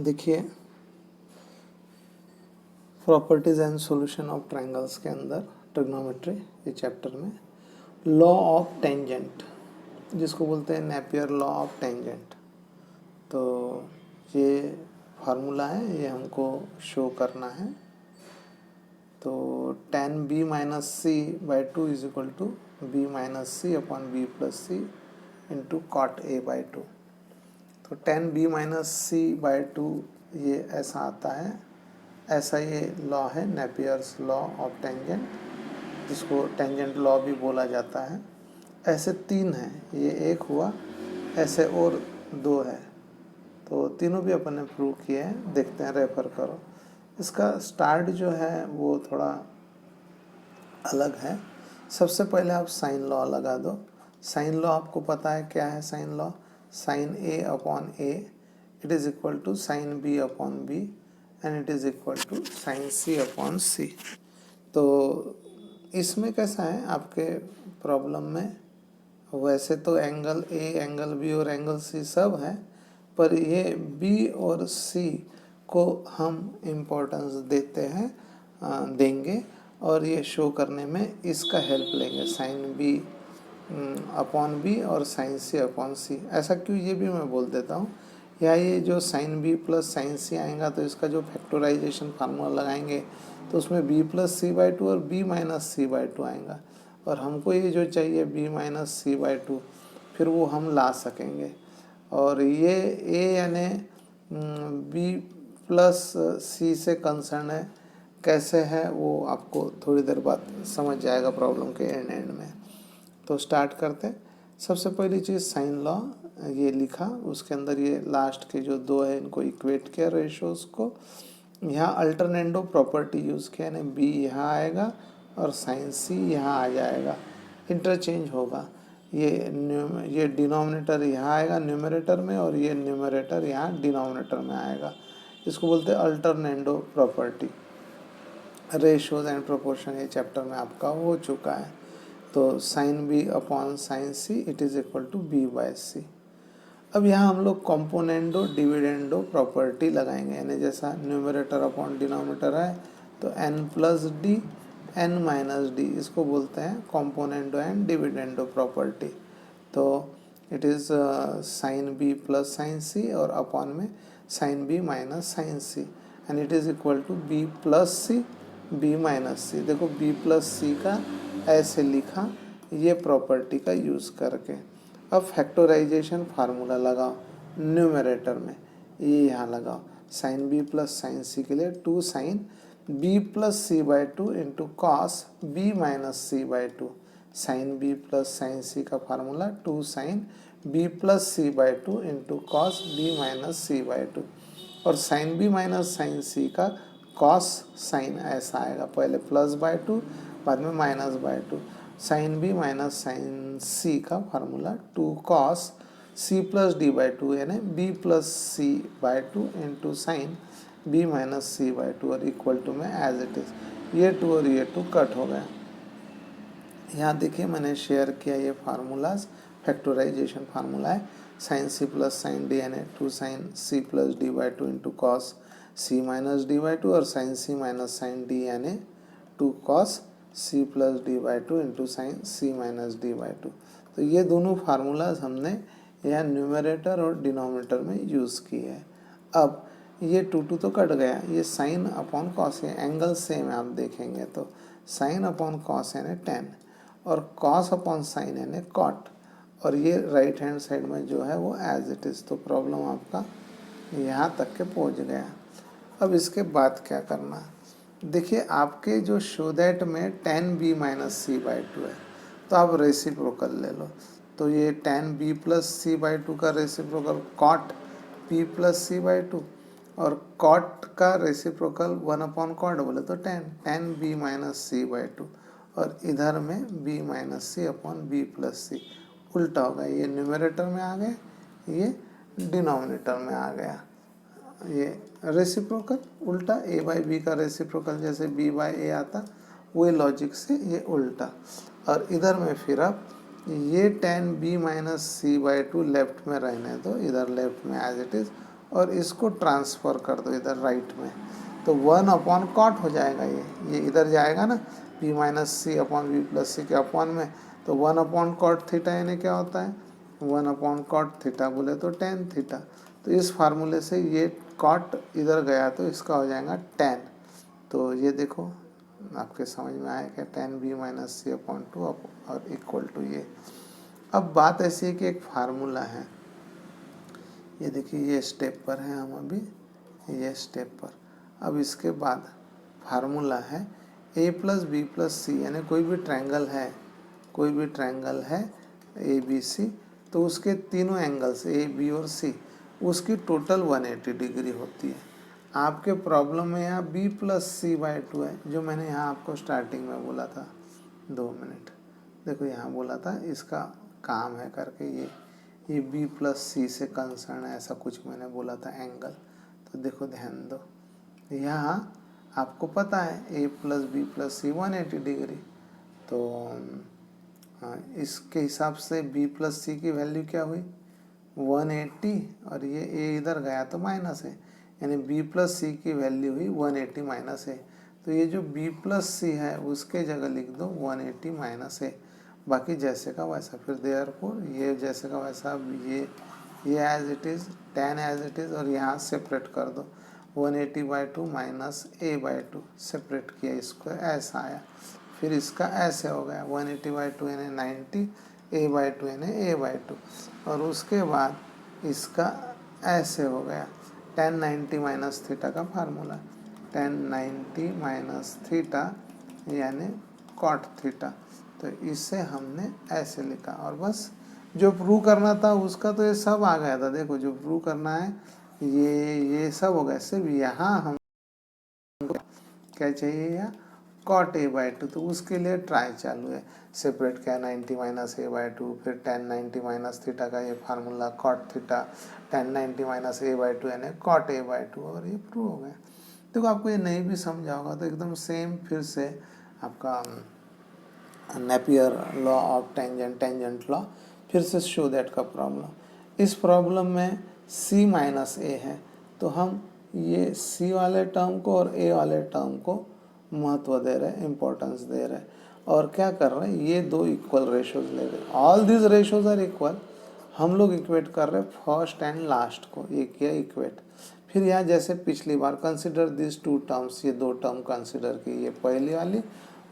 देखिए, properties and solution of triangles के अंदर ट्रिग्नोमेट्री ये चैप्टर में लॉ ऑफ टेंजेंट, जिसको बोलते हैं नेपियर लॉ ऑफ टेंजेंट, तो ये फार्मूला है, ये हमको शो करना है। तो tan b minus C by two is equal to b minus C upon B plus c into cot a by two. तो tan b minus C by two ये ऐसा आता है, ऐसा ये लॉ है नेपियर्स लॉ ऑफ टेंजेंट, जिसको tangent law भी बोला जाता है। ऐसे तीन हैं, ये एक हुआ, ऐसे और दो है, तो तीनों भी अपन ने प्रूव किए हैं। देखते हैं, रेफर करो। इसका स्टार्ट जो है वो थोड़ा अलग है। सबसे पहले आप साइन लॉ लगा दो। साइन लॉ आपको पता है क्या है? Sine law sine A upon A it is equal to sine B upon B and it is equal to sine C upon C. तो इसमें कैसा है आपके प्रॉब्लम में, वैसे तो एंगल ए, एंगल बी और एंगल सी सब है, पर ये बी और सी को हम इम्पोर्टेंस देते हैं, देंगे, और ये शो करने में इसका हेल्प लेंगे, साइन बी अपॉन बी और साइन सी अपॉन सी। ऐसा क्यों, ये भी मैं बोल देता हूँ। या ये जो sine B plus sine C आएगा, तो इसका जो फैक्टराइजेशन फार्मूला लगाएंगे तो उसमें B plus C by two और B minus C by two आएगा, और हमको ये जो चाहिए B minus C by two, फिर वो हम ला सकेंगे। और ये ए यानी बी प्लस सी से कंसर्न है, कैसे है वो आपको थोड़ी देर बाद समझ जाएगा प्रॉब्लम के एंड में। तो स्टार्ट करते हैं। सबसे पहली चीज़ साइन लॉ ये लिखा, उसके अंदर ये लास्ट के जो दो है इनको इक्वेट किया रेशोज़ को। यहाँ अल्टरनेंडो प्रॉपर्टी यूज़ किया, यानी बी यहाँ आएगा और साइन सी यहाँ आ जाएगा, इंटरचेंज होगा। ये डिनोमिनेटर यहाँ आएगा न्यूमरेटर में, और ये न्यूमरेटर यहाँ डिनोमिनेटर में आएगा। इसको बोलते हैं alternendo property. Ratios and proportion ये चैप्टर में आपका हो चुका है। तो sine B upon sine C it is equal to B by C. अब यहाँ हम लोग कॉम्पोनेंडो डिविडेंडो प्रॉपर्टी लगाएंगे, यानी जैसा न्यूमरेटर अपॉन डिनोमिनेटर है, तो n plus D n minus D, इसको बोलते हैं कॉम्पोनेंडो एंड डिविडेंडो प्रॉपर्टी। तो it is sine B plus sine C और अपॉन में sine B minus sine C, and it is equal to B plus C B minus C. देखो B plus सी का ऐसे लिखा, ये प्रॉपर्टी का use करके। अब फैक्टराइजेशन फार्मूला लगाओ न्यूमरेटर में, ये यहाँ लगाओ, sine B plus sine C के लिए two sine B plus C by two into cos B minus C by two. Sine B plus sine C का formula two sine B plus C by two into cos B minus C by two, और sine B minus sine C का cos sign ऐसा आएगा, पहले plus by two बाद में minus by two. Sine B minus sine C का formula two cos C plus D by two, यानी B plus C by two into sine B minus C by two, और equal to में as it is. ये two और ये to cut हो गया। यहाँ देखिए मैंने शेयर किया ये फार्मूलाज, फैक्टराइजेशन फार्मूला है साइन सी प्लस साइन डी, यानी two sine C plus D by two into cos C minus D by two, और sine C minus sine D यानी two cos C plus D by two into sine C minus D by two. तो ये दोनों formulas हमने यहाँ numerator और denominator में use किए हैं। अब ये टू टू तो कट गया, ये साइन अपॉन कॉस है, एंगल सेम है, आप देखेंगे तो साइन अपॉन कॉस यानी टेन, और कॉस अपॉन साइन यानी कॉट, और ये राइट हैंड साइड में जो है वो एज इट इज़। तो प्रॉब्लम आपका यहाँ तक के पहुँच गया। अब इसके बाद क्या करना, देखिए आपके जो शो दैट में tan B minus C by two है, तो आप रेसिप्रोकल ले लो। तो ये tan B plus C by two का reciprocal cot B plus C by two, और कॉट का रेसिप्रोकल वन अपॉन कॉट बोले तो tan B minus C by two, और इधर में बी माइनस सी अपॉन बी प्लस सी। उल्टा होगा, ये न्यूमरेटर में आ गए, ये डिनोमिनेटर में आ गया। ये रेसिप्रोकल उल्टा, ए बाई बी का रेसिप्रोकल जैसे बी बाई ए आता, वही लॉजिक से ये उल्टा। और इधर में फिर आप ये tan b minus C by two left में रहने दो, इधर लेफ्ट में एज इट इज़, और इसको ट्रांसफ़र कर दो इधर राइट में, तो 1/cot हो जाएगा। ये इधर जाएगा ना, b माइनस सी अपॉन बी प्लस सी के अपॉन में, तो 1/cot थीटा यानी क्या होता है, 1/cot थीटा बोले तो tan थीटा। तो इस फार्मूले से ये cot इधर गया तो इसका हो जाएगा tan। तो ये देखो आपके समझ में आया क्या, tan b माइनस सी अपॉन टू और इक्वल टू ये। अब बात ऐसी है कि एक फार्मूला है, ये देखिए ये स्टेप पर है हम अभी, ये स्टेप पर। अब इसके बाद फार्मूला है a plus B plus C, यानी कोई भी ट्रायंगल है ए बी सी, तो उसके तीनों एंगल्स ए बी और सी, उसकी टोटल 180 डिग्री होती है। आपके प्रॉब्लम में यहाँ b plus C by two है, जो मैंने यहाँ आपको स्टार्टिंग में बोला था, 2 मिनट देखो यहाँ बोला था इसका काम है करके, ये b प्लस सी से कंसर्न है, ऐसा कुछ मैंने बोला था एंगल। तो देखो ध्यान दो, यहाँ आपको पता है a plus B plus c 180 degree, तो इसके हिसाब से b प्लस सी की वैल्यू क्या हुई 180, और ये a इधर गया तो माइनस है, यानी b प्लस सी की वैल्यू हुई 180 माइनस है। तो ये जो b प्लस सी है उसके जगह लिख दो 180 माइनस है, बाकी जैसे का वैसा। फिर देयरफॉर ये जैसे का वैसा, ये as it is, tan as it is, और यहाँ सेपरेट कर दो 180/2 माइनस a/2, सेपरेट किया इसको, ऐसा आया। फिर इसका ऐसे हो गया 180/2 यानी 90, a/2 यानी a/2, और उसके बाद इसका ऐसे हो गया tan 90 माइनस थीटा का फार्मूला, tan 90 माइनस थीटा यानी cot थीटा। तो इससे हमने ऐसे लिखा, और बस जो प्रूव करना था उसका तो ये सब आ गया था। देखो जो प्रूव करना है ये सब हो गया, सिर्फ यहाँ हम क्या चाहिए, या cot a/2, तो उसके लिए ट्राई चालू है। सेपरेट क्या 90 माइनस a/2, फिर tan 90 माइनस थीटा का ये formula cot theta, tan 90 minus a/2 यानी cot a/2, और ये प्रूव हो गया। देखो आपको ये नहीं भी समझा होगा तो एकदम सेम फिर से आपका Napier law of tangent law फिर से शो दैट का प्रॉब्लम। इस प्रॉब्लम में c माइनस ए है, तो हम ये c वाले टर्म को और a वाले टर्म को महत्व दे रहे हैं, इम्पोर्टेंस दे रहे हैं, और क्या कर रहे हैं, ये दो इक्वल रेशोज ले रहे हैं, all this ratios are equal. हम लोग इक्वेट कर रहे हैं फर्स्ट एंड लास्ट को, ये किया इक्वेट। फिर यहाँ जैसे पिछली बार कंसिडर दिस टू टर्म्स, ये दो टर्म कंसिडर की, ये पहली वाली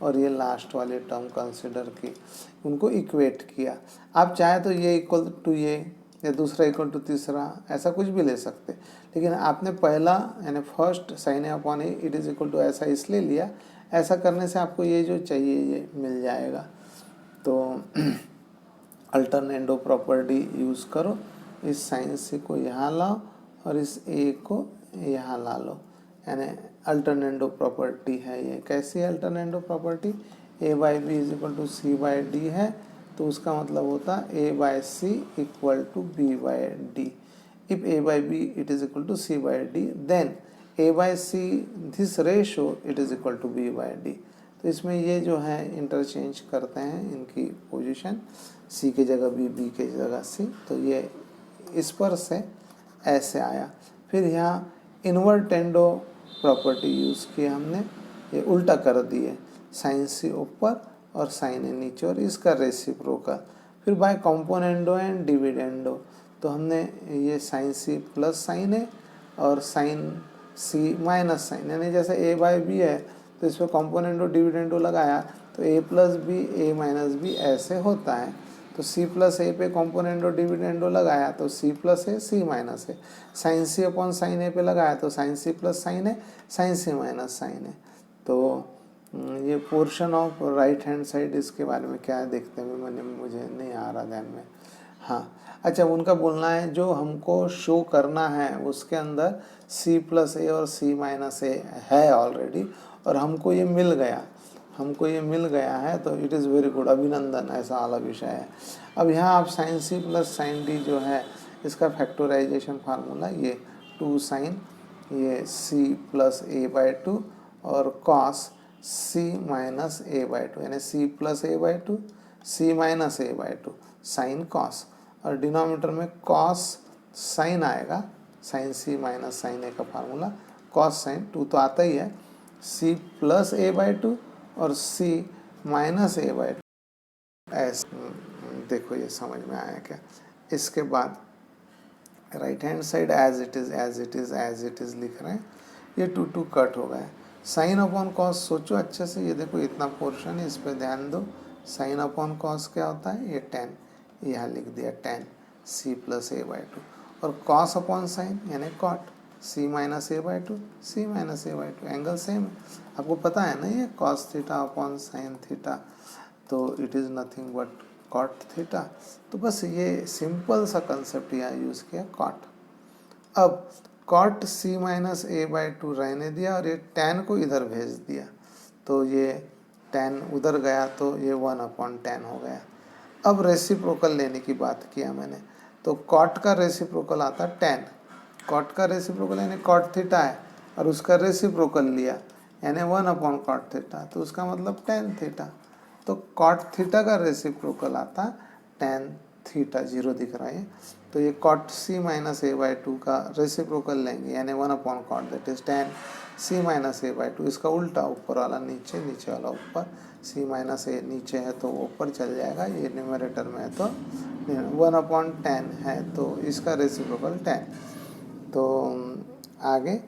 और ये लास्ट वाली टर्म कंसिडर की, उनको इक्वेट किया। आप चाहे तो ये इक्वल टू ये, या दूसरा इक्वल टू तीसरा, ऐसा कुछ भी ले सकते, लेकिन आपने पहला यानी first sine A upon A it is equal to ऐसा इसलिए लिया, ऐसा करने से आपको ये जो चाहिए ये मिल जाएगा। तो अल्टरनेटो प्रॉपर्टी यूज़ करो, इस साइन सी को यहाँ लाओ और इस ए को यहाँ ला लो, यानी अल्टरनेटो प्रॉपर्टी है ये। कैसी है alternendo property, a/b is equal to c/d है, तो उसका मतलब होता है a/c equal to b/d। If a/b it is equal to c/d, then a/c this ratio it is equal to b/d। तो इसमें ये जो है इंटरचेंज करते हैं इनकी पोजीशन, c के जगह b के जगह c, तो ये इस पर से ऐसे आया। फिर यहाँ इन्वर्टेंडो प्रॉपर्टी यूज़ की हमने, ये उल्टा कर दिए, साइन सी ऊपर और साइन ए नीचे, और इसका रेसिप्रोकल। फिर बाय कॉम्पोनेंडो एंड डिविडेंडो, तो हमने ये साइन सी प्लस साइन ए और साइन सी माइनस साइन, यानी जैसे a/b है तो इस पर कॉम्पोनेंडो डिविडेंडो लगाया तो a plus b a minus b ऐसे होता है। तो c प्लस ए पे कॉम्पोनेंडो डिविडेंडो लगाया तो c प्लस ए सी माइनस ए, साइन सी अपॉन साइन ए पे लगाया तो साइन सी प्लस साइन ए, साइन सी माइनस साइन ए। तो ये portion of right hand side, इसके बारे में क्या है देखते हैं, मुझे नहीं आ रहा ध्यान में। हाँ अच्छा, उनका बोलना है जो हमको शो करना है उसके अंदर c प्लस ए और c माइनस ए है ऑलरेडी, और हमको ये मिल गया है, तो इट इज़ वेरी गुड, अभिनंदन, ऐसा वाला विषय है। अब यहाँ आप साइन सी प्लस साइन डी जो है इसका फैक्टराइजेशन फार्मूला, ये 2 साइन ये c प्लस a/2 और कॉस c माइनस a/2, यानी c plus a/2 c minus A by two sine cos, और डिनोमिनेटर में कॉस साइन आएगा, साइन सी माइनस साइन ए का फार्मूला कॉस साइन 2 तो आता ही है, c plus A by two और c minus A by two. ऐसे देखो ये समझ में आया क्या। इसके बाद right hand side as it is as it is as it is लिख रहे हैं, ये 2 कट हो गए। साइन अपॉन कॉस सोचो अच्छे से, ये देखो इतना पोर्शन है, इस पर ध्यान दो। साइन अपॉन कॉस क्या होता है, ये टेन, यहाँ लिख दिया tan C plus A by two, और कॉस अपॉन साइन यानी cot C minus A by two, C minus A by two, angle same है, आपको पता है ना ये cos theta upon sine theta, तो it is nothing but cot theta. तो बस ये सिंपल सा कंसेप्ट यहाँ यूज़ किया कॉट। अब cot C minus A by two रहने दिया और ये टेन को इधर भेज दिया, तो ये टेन उधर गया तो ये 1/10 हो गया। अब रेसिप्रोकल लेने की बात किया मैंने, तो कॉट का रेसिप्रोकल आता है 10, कॉट का रेसिप्रोकल यानी कॉट थीटा है और उसका रेसिप्रोकल लिया यानी 1/cot थीटा, तो उसका मतलब 10 थीटा, तो कॉट थीटा का रेसिप्रोकल आता 10 थीटा, 0 दिख रहा है, तो ये cot C minus A by two का रेसिप्रोकल लेंगे यानी 1/cot that is 10 c minus A by two, इसका उल्टा ऊपर वाला नीचे, नीचे वाला ऊपर, सी माइनस ए नीचे है तो ऊपर चल जाएगा, ये न्यूमरेटर में है तो 1/10 है तो इसका रेसिप्रोकल 10। तो आगे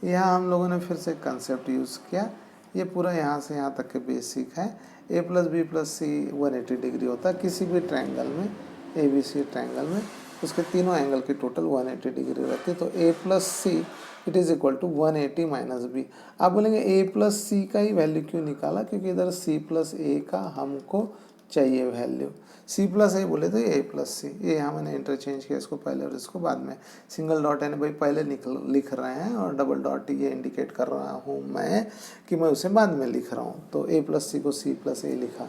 यहाँ हम लोगों ने फिर से कंसेप्ट यूज़ किया, ये पूरा यहाँ से यहाँ तक के बेसिक है। ए plus B plus c 180 degree होता है किसी भी ट्रायंगल में, ए बी सी ट्रायंगल में उसके तीनों एंगल की टोटल 180 डिग्री रहती है, तो A plus C it is equal to 180 minus B. आप बोलेंगे ए प्लस सी का ही वैल्यू क्यों निकाला, क्योंकि इधर सी प्लस ए का हमको चाहिए वैल्यू, सी प्लस ए बोले तो ए प्लस सी, ये यहाँ मैंने इंटरचेंज किया इसको पहले और इसको बाद में। सिंगल डॉट यानी भाई पहले लिख रहे हैं और डबल डॉट ये इंडिकेट कर रहा हूँ मैं कि मैं उसे बाद में लिख रहा हूँ, तो ए प्लस सी को सी प्लस ए लिखा,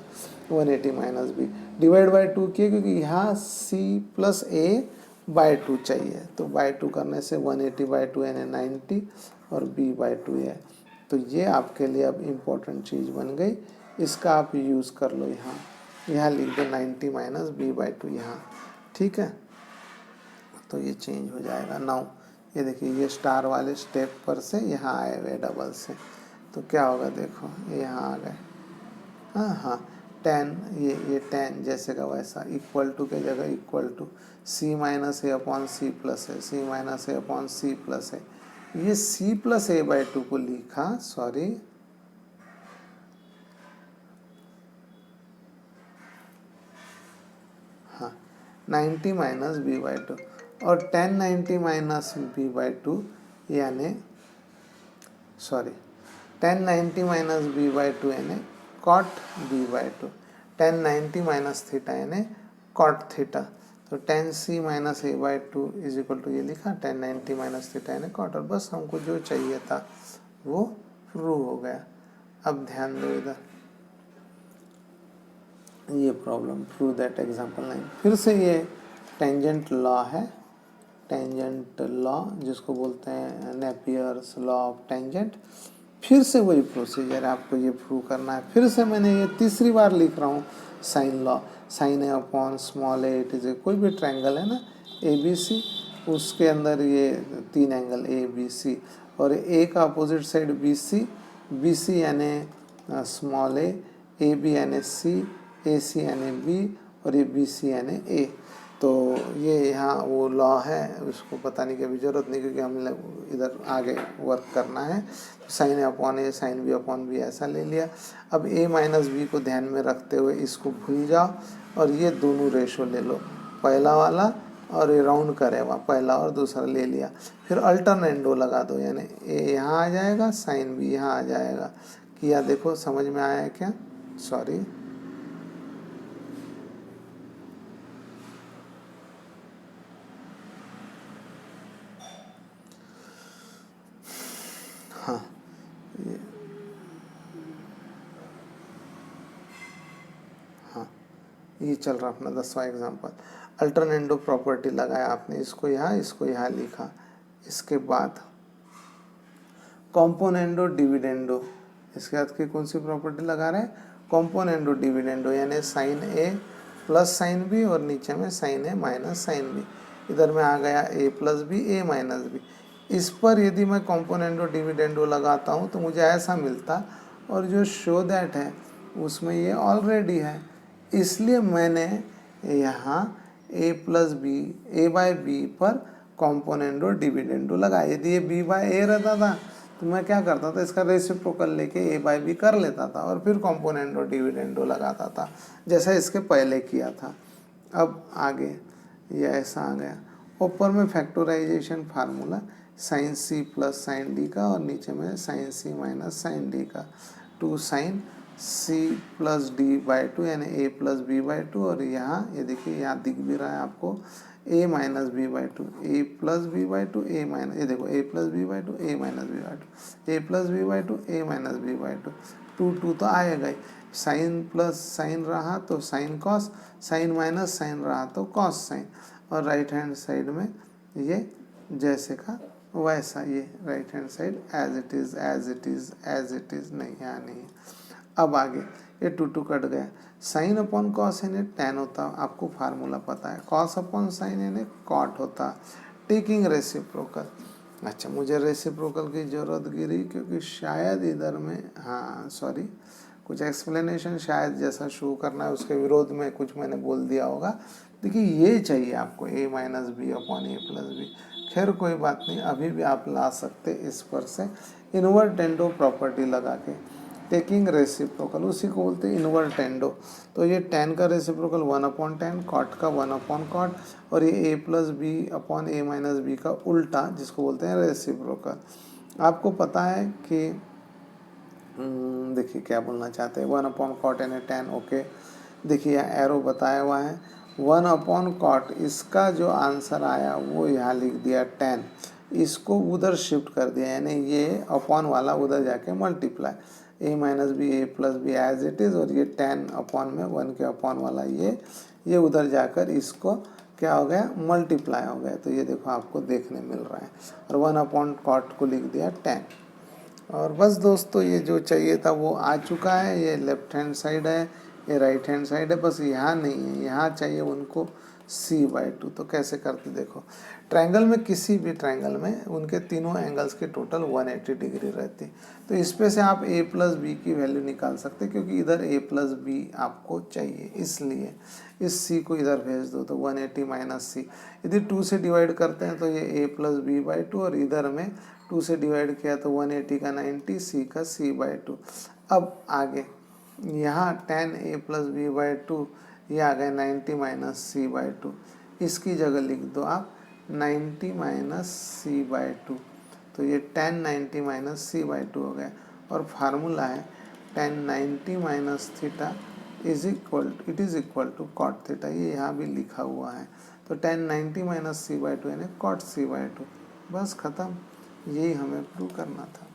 180 माइनस बी डिवाइड बाई 2 किए, क्योंकि यहाँ सी प्लस ए बाई 2 चाहिए, तो बाई 2 करने से 180 बाई 2 यानी 90 और b बाई 2 है, तो ये आपके लिए अब इम्पोर्टेंट चीज़ बन गई, इसका आप यूज़ कर लो। यहाँ लिख दो 90 माइनस बी बाई 2 यहाँ, ठीक है, तो ये चेंज हो जाएगा। नाउ ये देखिए ये स्टार वाले स्टेप पर से यहाँ आए हुए डबल से, तो क्या होगा देखो ये यहाँ आ गए, हाँ हाँ 10, ये 10 जैसे का वैसा, इक्वल टू के जगह equal to C minus a upon c plus है, c minus a upon c plus है, ये सी प्लस ए बाई 2 को लिखा, सॉरी हाँ 90 माइनस बी बाई 2 और 1090 माइनस बी बाई 2 यानी सॉरी 1090 माइनस बी बाई 2 यानी cot b by 2, 1090 minus theta यानी कॉट थीटा, तो 10c minus A by 2 is equal to ये लिखा 1090 माइनस थीटा यानी कॉट, और बस हमको जो चाहिए था वो प्रूव हो गया। अब ध्यान दो इधर ये प्रॉब्लम, प्रूव दैट एग्जाम्पल 9, फिर से ये टेंजेंट लॉ है, टेंजेंट लॉ जिसको बोलते हैं नेपियर्स लॉ ऑफ टेंजेंट, फिर से वही प्रोसीजर आपको ये प्रूव करना है। फिर से मैंने ये तीसरी बार लिख रहा हूँ sine law, sine A upon small a it is a, कोई भी ट्रायंगल है ना ए बी सी, उसके अंदर ये 3 एंगल ए बी सी और ए का अपोजिट साइड बी सी यानी स्मॉल ए बी यानी सी, ए सी यानी बी और ये बी सी यानी ए, तो ये यहाँ वो लॉ है, उसको बताने की अभी ज़रूरत नहीं क्योंकि हम इधर आगे वर्क करना है। Sine A upon A sine B upon B ऐसा ले लिया। अब ए माइनस बी को ध्यान में रखते हुए इसको भूल जाओ और ये दोनों रेशो ले लो, पहला वाला और ये राउंड करे वहाँ पहला और दूसरा ले लिया, फिर अल्टरनेंडो लगा दो यानी ए यहाँ आ जाएगा साइन बी यहाँ आ जाएगा। किया देखो समझ में आया है क्या, सॉरी हाँ ये चल रहा अपना 10वां एग्जाम्पल, अल्टरनेंडो प्रॉपर्टी लगाया आपने, इसको यहाँ लिखा, इसके बाद कॉम्पोनेंडो डिविडेंडो, इसके बाद की कौन सी प्रॉपर्टी लगा रहे हैं, कॉम्पोनेंडो डिविडेंडो, यानी साइन ए प्लस साइन बी और नीचे में साइन ए माइनस साइन बी, इधर में आ गया ए plus b a minus B. इस पर यदि मैं कॉम्पोनेंडो डिविडेंडो लगाता हूँ तो मुझे ऐसा मिलता, और जो शो दैट है उसमें ये ऑलरेडी है, इसलिए मैंने यहाँ ए प्लस बी ए बाय बी पर कॉम्पोनेंडो डिविडेंडो लगाया। यदि ये बी बाय ए रहता था तो मैं क्या करता था, इसका रेसिप्रोकल लेके ए बाय बी कर लेता था और फिर कॉम्पोनेंडो डिविडेंडो लगाता था, जैसा इसके पहले किया था। अब आगे ये ऐसा आ गया, ऊपर में फैक्टराइजेशन फार्मूला साइन सी प्लस साइन डी का और नीचे में sine C minus sine D का, 2 sine C plus D by 2 यानी ए प्लस बी बाई 2, और यहाँ ये देखिए यहाँ दिख भी रहा है आपको A minus B by 2, A plus B by 2 A minus, ये देखो A plus B by 2 A minus B by 2, A plus B by 2 A minus B by 2, 2 तो आएगा ही। साइन प्लस साइन रहा तो sine cos, sine minus sine रहा तो cos sine, और right hand side में ये जैसे का वैसा, ये right hand side as it is as it is as it is, नहीं यहाँ नहीं है। अब आगे ये 2 कट गया, साइन अपॉन कॉस यानी टेन होता, आपको फार्मूला पता है, कॉस अपॉन साइन यानी कॉट होता, टेकिंग रेसिप्रोकल। अच्छा, मुझे रेसिप्रोकल की ज़रूरत गिरी क्योंकि शायद इधर में, हाँ सॉरी, कुछ एक्सप्लेनेशन शायद जैसा शो करना है उसके विरोध में कुछ मैंने बोल दिया होगा। देखिए ये चाहिए आपको A minus B upon A plus B, खैर कोई बात नहीं, अभी भी आप ला सकते इस पर से इन्वर्टेंडो प्रॉपर्टी लगा के, टेकिंग रेसिप्रोकल, उसी को बोलते हैं इन्वर्टेंडो। तो ये टेन का रेसिप्रोकल 1/10, कॉट का 1/कॉट, और ये ए प्लस बी अपॉन ए माइनस बी का उल्टा, जिसको बोलते हैं रेसिप्रोकल। आपको पता है कि देखिए क्या बोलना चाहते हैं, 1/कॉट यानी 10, ओके। देखिए यहाँ एरो बताया हुआ है 1/कॉट, इसका जो आंसर आया वो यहाँ लिख दिया 10, इसको उधर शिफ्ट कर दिया, यानी ये अपॉन वाला उधर जाके multiply, A minus B A plus B as it is, और ये 10 अपॉन में 1 के अपॉन वाला ये उधर जाकर इसको क्या हो गया, मल्टीप्लाई हो गया। तो ये देखो आपको देखने मिल रहा है, और 1/कॉट को लिख दिया 10। और बस दोस्तों, ये जो चाहिए था वो आ चुका है, ये लेफ्ट हैंड साइड है, ये राइट हैंड साइड है, बस यहाँ नहीं है, यहाँ चाहिए उनको c/2। तो कैसे करते देखो, ट्रायंगल में, किसी भी ट्रायंगल में उनके तीनों एंगल्स के टोटल 180 डिग्री रहती, तो इस पे से आप a प्लस बी की वैल्यू निकाल सकते, क्योंकि इधर a प्लस बी आपको चाहिए, इसलिए इस c को इधर भेज दो तो 180 माइनस सी, यदि 2 से डिवाइड करते हैं तो ये a प्लस बी बाई 2, और इधर में 2 से डिवाइड किया तो 180 का 90, c का c/2। अब आगे यहाँ 10a प्लस बी बाई 2, ये आ गया 90 माइनस c/2, इसकी जगह लिख दो आप 90 माइनस c/2, तो ये 10 90 माइनस c/2 हो गया, और फार्मूला है 10 90 minus theta is equal to cot theta, ये यहाँ भी लिखा हुआ है। तो 10 90 माइनस c/2 यानी कॉट c/2, बस ख़त्म, यही हमें प्रूव करना था।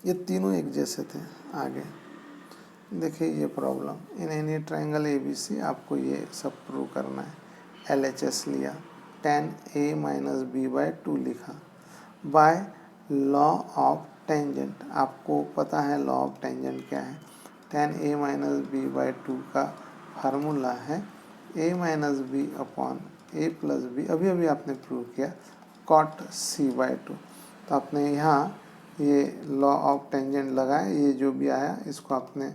ये तीनों एक जैसे थे। आगे देखिए ये problem, in any triangle ABC आपको ये सब प्रूव करना है। LHS लिया, 10a माइनस बी बाई 2 लिखा, बाय लॉ ऑफ टेंजेंट, आपको पता है लॉ ऑफ टेंजेंट क्या है, 10a माइनस बी बाई 2 का फार्मूला है a minus B upon a plus B, अभी आपने प्रूव किया, कॉट c/2। तो आपने यहाँ ये लॉ ऑफ टेंजेंट लगाए, ये जो भी आया इसको आपने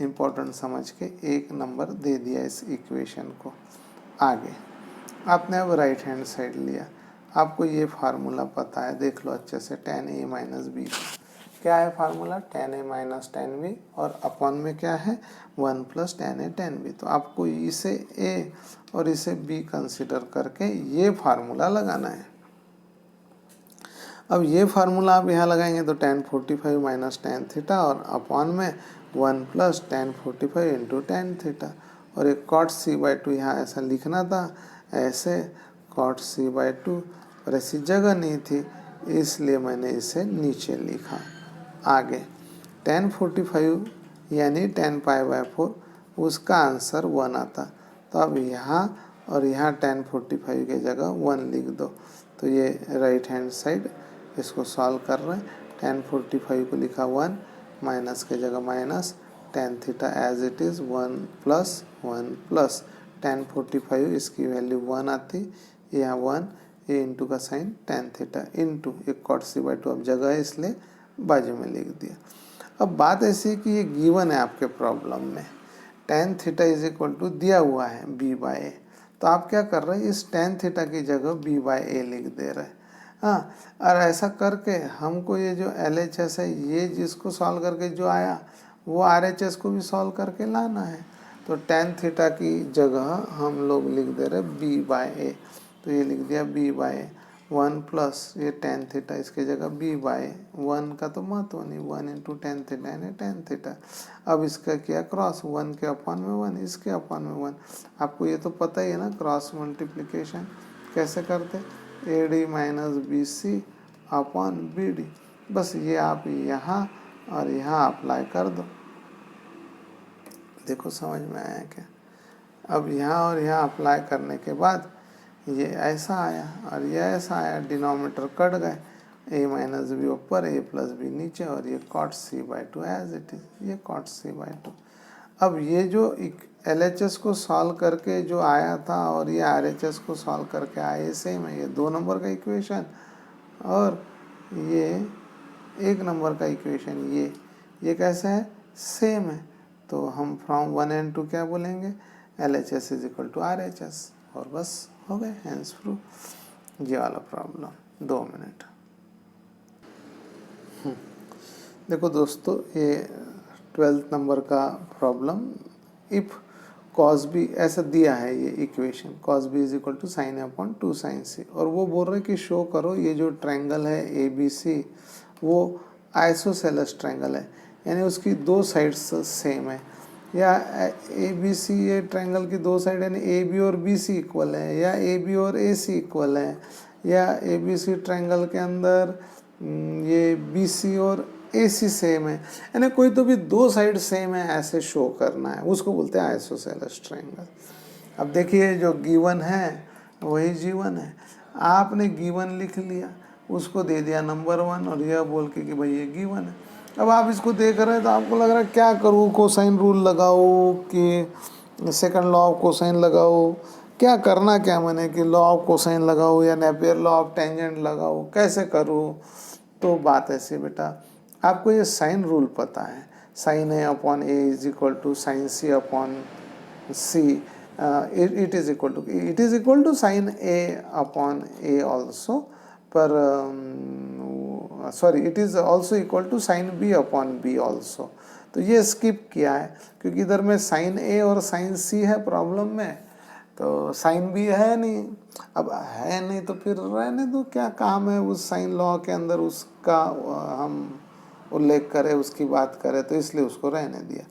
इम्पोर्टेंट समझ के 1 नंबर दे दिया इस इक्वेशन को। आगे आपने अब राइट हैंड साइड लिया, आपको ये फार्मूला पता है, देख लो अच्छे से, 10a माइनस बी, क्या है फार्मूला, 10a माइनस 10b, और अपॉन में क्या है 1 प्लस 10a 10b। तो आपको इसे a और इसे b कंसिडर करके ये फार्मूला लगाना है। अब ये फार्मूला आप यहाँ लगाएंगे तो 1045 माइनस टेन थीटा, और अपॉन में 1 प्लस 1045 इंटू टेन थीटा, और एक कॉट c/2 यहाँ ऐसा लिखना था, ऐसे कॉट c/2, और ऐसी जगह नहीं थी इसलिए मैंने इसे नीचे लिखा। आगे 1045 यानी 10π/4, उसका आंसर 1 आता, तो अब यहाँ और यहाँ 1045 के जगह 1 लिख दो। तो ये राइट हैंड साइड इसको सॉल्व कर रहे हैं, 1045 को लिखा 1, माइनस की जगह minus, tan theta as it is 1 plus tan 45, इसकी वैल्यू 1 आती, यहाँ 1, ये इंटू का साइन टेन थीटा इंटू एक कॉट सी बाई टू, अब जगह है इसलिए बाजू में लिख दिया। अब बात ऐसी है कि ये गिवन है आपके प्रॉब्लम में, tan theta is equal to दिया हुआ है बी बाई ए, तो आप क्या कर रहे हैं, इस टेन थीटा की जगह बी बाई ए लिख दे रहे हैं। हाँ, और ऐसा करके हमको ये जो एल एच एस है, ये जिसको सॉल्व करके जो आया वो आर एच एस को भी सॉल्व करके लाना है। तो टेन थीटा की जगह हम लोग लिख दे रहे बी बाई ए, तो ये लिख दिया बी बाई ए, 1 प्लस ये टेन थीटा, इसके जगह बी बाई 1 का तो महत्व नहीं, 1 इंटू टेन थीटा यानी टेन थीटा। अब इसका किया क्रॉस, 1 के अपॉन में 1, इसके अपॉन में 1। आपको ये तो पता ही है ना क्रॉस मल्टीप्लिकेशन कैसे करते, A D minus B C upon B D. बस ये आप यहाँ और यहाँ अप्लाई कर दो, देखो समझ में आया क्या। अब यहाँ और यहाँ अप्लाई करने के बाद ये ऐसा आया और ये ऐसा आया, डिनोमिनेटर कट गए, ए माइनस बी ऊपर ए प्लस बी नीचे, और ये cot C by two as it is, ये कॉट सी बाई टू। अब ये जो एल एच एस को सॉल्व करके जो आया था और ये आर एच एस को सॉल्व करके आए सेम है, ये 2 नंबर का इक्वेशन और ये 1 नंबर का इक्वेशन, ये कैसा है, सेम है। तो हम फ्रॉम 1 एंड 2 क्या बोलेंगे, L H S is equal to R H S, और बस हो गए हैंड्स प्रूफ ये वाला प्रॉब्लम। 2 मिनट। देखो दोस्तों, ये 12th नंबर का प्रॉब्लम, इफ कॉस बी ऐसा दिया है ये equation, cos B is equal to sine A upon 2 sine C, और वो बोल रहे कि शो करो ये जो ट्रायंगल है ए बी सी वो आइसोसेलेस ट्रायंगल है, यानी उसकी 2 साइड्स सेम है, या ए बी सी ये ट्रायंगल की 2 साइड यानी ए बी और बी सी इक्वल है, या ए बी और ए सी इक्वल है, या ए बी सी ट्रायंगल के अंदर ये बी सी और ए सी सेम है, यानी कोई तो भी 2 साइड सेम है ऐसे शो करना है, उसको बोलते हैं आइसोसेलेस ट्रायंगल। अब देखिए जो गिवन है वही जीवन है, आपने गिवन लिख लिया, उसको दे दिया नंबर 1 और यह बोल के कि भाई ये गिवन है। अब आप इसको देख रहे हैं तो आपको लग रहा है क्या करूँ, कोसाइन रूल लगाओ कि सेकंड लॉ ऑफ कोसाइन लगाओ, क्या करना क्या मैंने कि लॉ ऑफ कोसाइन लगाओ या नेपियर लॉ ऑफ टेंजेंट लगाओ, कैसे करूँ। तो बात ऐसी बेटा, आपको ये साइन रूल पता है, sine A upon A is equal to sine C upon C, it is equal to sine A upon A also, पर sorry it is also equal to sine B upon B also. तो ये skip किया है क्योंकि इधर में sign ए और sine सी है प्रॉब्लम में, तो साइन बी है नहीं। अब है नहीं तो फिर रहने दो, क्या काम है उस साइन लॉ के अंदर उसका हम उल्लेख करें, उसकी बात करें, तो इसलिए उसको रहने दिया।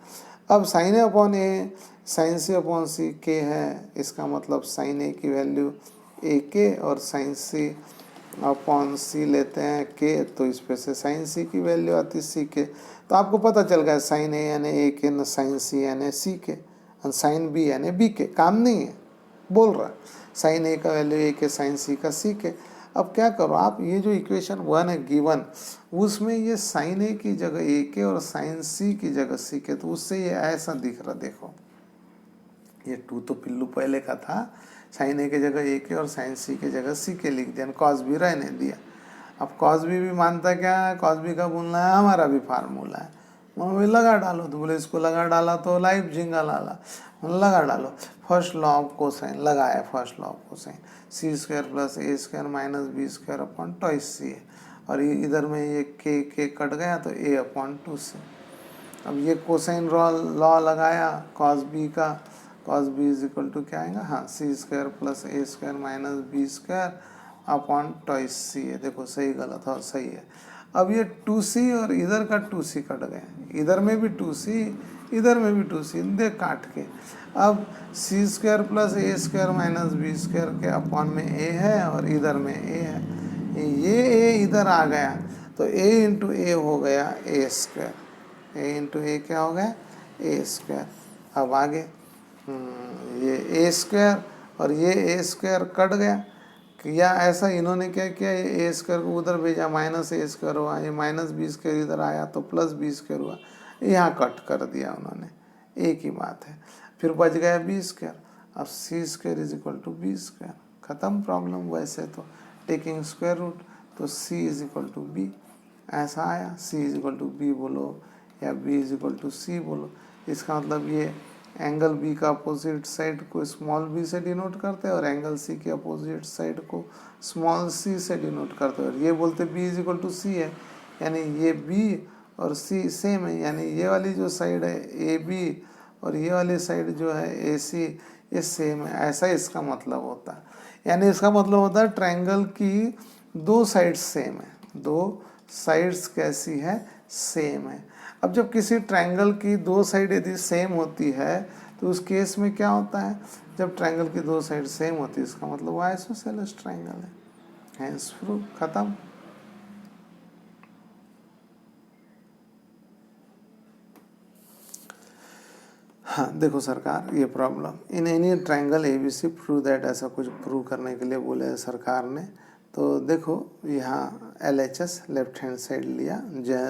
अब sign A upon A sign C upon सी के है, इसका मतलब साइन ए की वैल्यू ए के और साइन सी अपॉन सी लेते हैं के, तो इस पे से साइन सी की वैल्यू आती सी के। तो आपको पता चल गया साइन ए यानी ए के, न साइन सी यानी सी के, और साइन बी यानी बी के। काम नहीं है, बोल रहा है साइन ए का वैल्यू ए के, साइन सी का सी के। अब क्या करो आप, ये जो इक्वेशन 1 है गिवन, उसमें ये साइन ए की जगह ए के और साइन सी की जगह सी के, तो उससे ये ऐसा दिख रहा, देखो ये 2 तो पिल्लू पहले का था, साइन ए की जगह ए के और साइन सी की जगह सी के लिख दिया, कॉस बी रहने दिया। अब कॉस बी भी मानता क्या है, कॉस बी का बोलना है हमारा भी फार्मूला है, मैं लगा डालो, तो बोले इसको लगा डाला तो लाइफ झिंगा लाला, लगा डालो फर्स्ट लॉ ऑफ कोसाइन, लगाया first law of cosine, C square plus A square minus B square upon twice C है, और ये इधर में ये के कट गया तो ए अपॉन 2 सी। अब ये कोसाइन लॉ लगाया कॉस बी का, cos B is equal to क्या आएगा, हाँ C square plus A square minus B square upon twice C है। देखो सही गलत है, सही है। अब ये 2c और इधर का 2c कट गए, इधर में भी 2c इधर में भी 2c, देख काट के। अब C square plus A square minus B square के अपॉन में ए है और इधर में ए है, ये ए इधर आ गया तो ए इंटू ए हो गया ए स्क्वायर, ए इंटू ए क्या हो गया ए स्क्वायर। अब आगे ये ए स्क्वायर और ये ए स्क्वायर कट गया, या ऐसा इन्होंने क्या किया, ए स्क्वायर को उधर भेजा, माइनस ए स्क्वायर हुआ, ये माइनस बी स्क्वायर इधर आया तो प्लस बी स्क्वायर हुआ, यहाँ कट कर दिया उन्होंने, एक ही बात है। फिर बच गया बी स्क्वायर, अब C square is equal to B square, ख़त्म प्रॉब्लम। वैसे तो टेकिंग स्क्वायर रूट, तो C is equal to B, ऐसा आया, C is equal to B बोलो या B is equal to C बोलो। इसका मतलब ये एंगल बी का अपोजिट साइड को स्मॉल बी से डिनोट करते हैं और एंगल सी के अपोजिट साइड को स्मॉल सी से डिनोट करते हैं। और ये बोलते बी इज इक्वल टू सी है, यानी ये बी और सी सेम है, यानी ये वाली जो साइड है ए बी और ये वाली साइड जो है ए सी, ये सेम है, ऐसा इसका मतलब होता है। यानी इसका मतलब होता है ट्रायंगल की दो साइड्स सेम है, दो साइड्स कैसी है, सेम है। अब जब किसी ट्रायंगल की दो साइड यदि सेम होती है तो उस केस में क्या होता है, जब ट्रायंगल की दो साइड सेम होती है इसका मतलब वो आइसोसेलेस ट्रायंगल है, हैंस प्रूफ, खत्म। हाँ देखो सरकार, ये problem in any triangle ABC prove that, ऐसा कुछ प्रूव करने के लिए बोले सरकार ने। तो देखो यहाँ LHS लेफ्ट हैंड साइड लिया,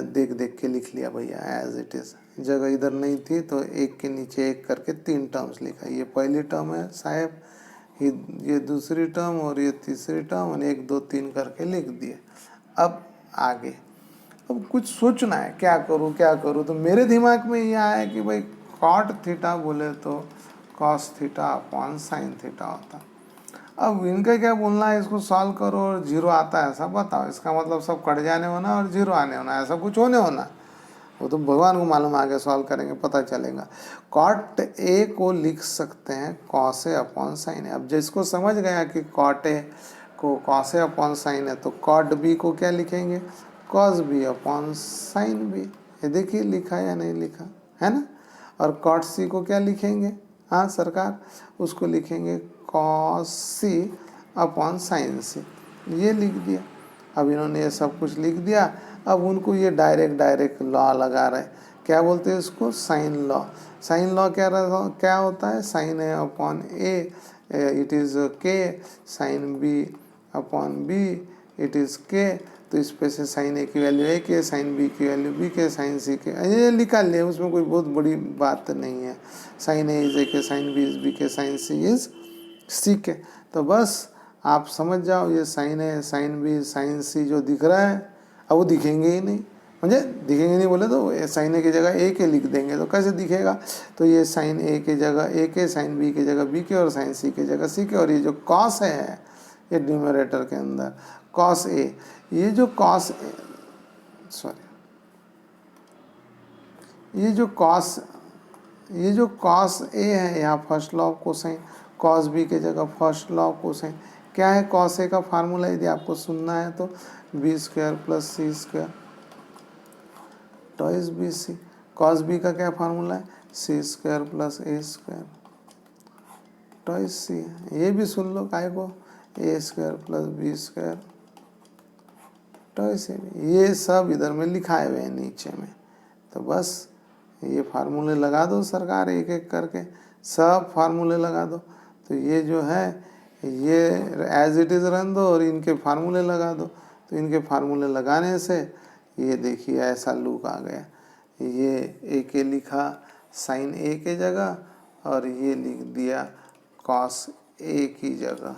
देख देख के लिख लिया भैया एज इट इज़, जगह इधर नहीं थी तो एक के नीचे एक करके 3 टर्म्स लिखा। ये पहली टर्म है साहब, ये दूसरी टर्म और ये तीसरी टर्म, और 1 2 3 करके लिख दिए। अब आगे, अब कुछ सोचना है क्या करूँ क्या करूँ, तो मेरे दिमाग में ये आया कि भाई कॉट थीटा बोले तो cos theta upon sine theta होता। अब इनका क्या बोलना है, इसको सॉल्व करो और जीरो आता है ऐसा बताओ, इसका मतलब सब कट जाने होना और जीरो आने होना, ऐसा कुछ होने होना। वो तो भगवान को मालूम, आगे सॉल्व करेंगे पता चलेगा। कॉट ए को लिख सकते हैं cos A upon sine A. अब जिसको समझ गया कि कॉट ए को कॉस ए अपॉन साइन है तो कॉट बी को क्या लिखेंगे, cos B upon sine B. ये देखिए लिखा या नहीं लिखा है ना। और कॉट सी को क्या लिखेंगे, हाँ सरकार, उसको लिखेंगे कॉस सी अपॉन साइन सी, ये लिख दिया। अब इन्होंने ये सब कुछ लिख दिया। अब उनको ये डायरेक्ट लॉ लगा रहे, क्या बोलते हैं इसको, साइन लॉ। साइन लॉ क्या होता है, sine A upon A it is K, sine B upon B it is K. तो इस पे से साइन ए की वैल्यू ए के, साइन बी की वैल्यू बी के, साइन सी के, ये निकाल लिया, उसमें कोई बहुत बड़ी बात नहीं है। साइन ए इज ए के, साइन बी इज बी के, साइन सी इज सी के। तो बस आप समझ जाओ, ये साइन ए साइन बी साइन सी जो दिख रहा है अब वो दिखेंगे ही नहीं, मुझे दिखेंगे नहीं बोले तो साइन ए की जगह ए के लिख देंगे तो कैसे दिखेगा। तो ये साइन ए की जगह ए के, साइन बी की जगह बी के और साइन सी की जगह सी के। और ये जो कॉस है ये न्यूमरेटर के अंदर कॉस ए, ये जो कॉस ये जो कॉस ए है यहाँ first law of cosine, cos B के जगह फर्स्ट लॉ ऑफ कोसाइन। क्या है कॉस ए का फार्मूला, यदि आपको सुनना है तो B square plus C square twice B C. Cos B का क्या फार्मूला है, C square plus A square twice C. ये भी सुन लो काय को, A square plus B square twice A. ये सब इधर में लिखाए हुए हैं नीचे में। तो बस ये फार्मूले लगा दो सरकार, एक एक करके सब फार्मूले लगा दो। तो ये जो है ये एज इट इज़ रहने दो और इनके फार्मूले लगा दो। तो इनके फार्मूले लगाने से ये देखिए ऐसा लुक आ गया। ये ए के लिखा साइन ए के जगह और ये लिख दिया कॉस ए की जगह,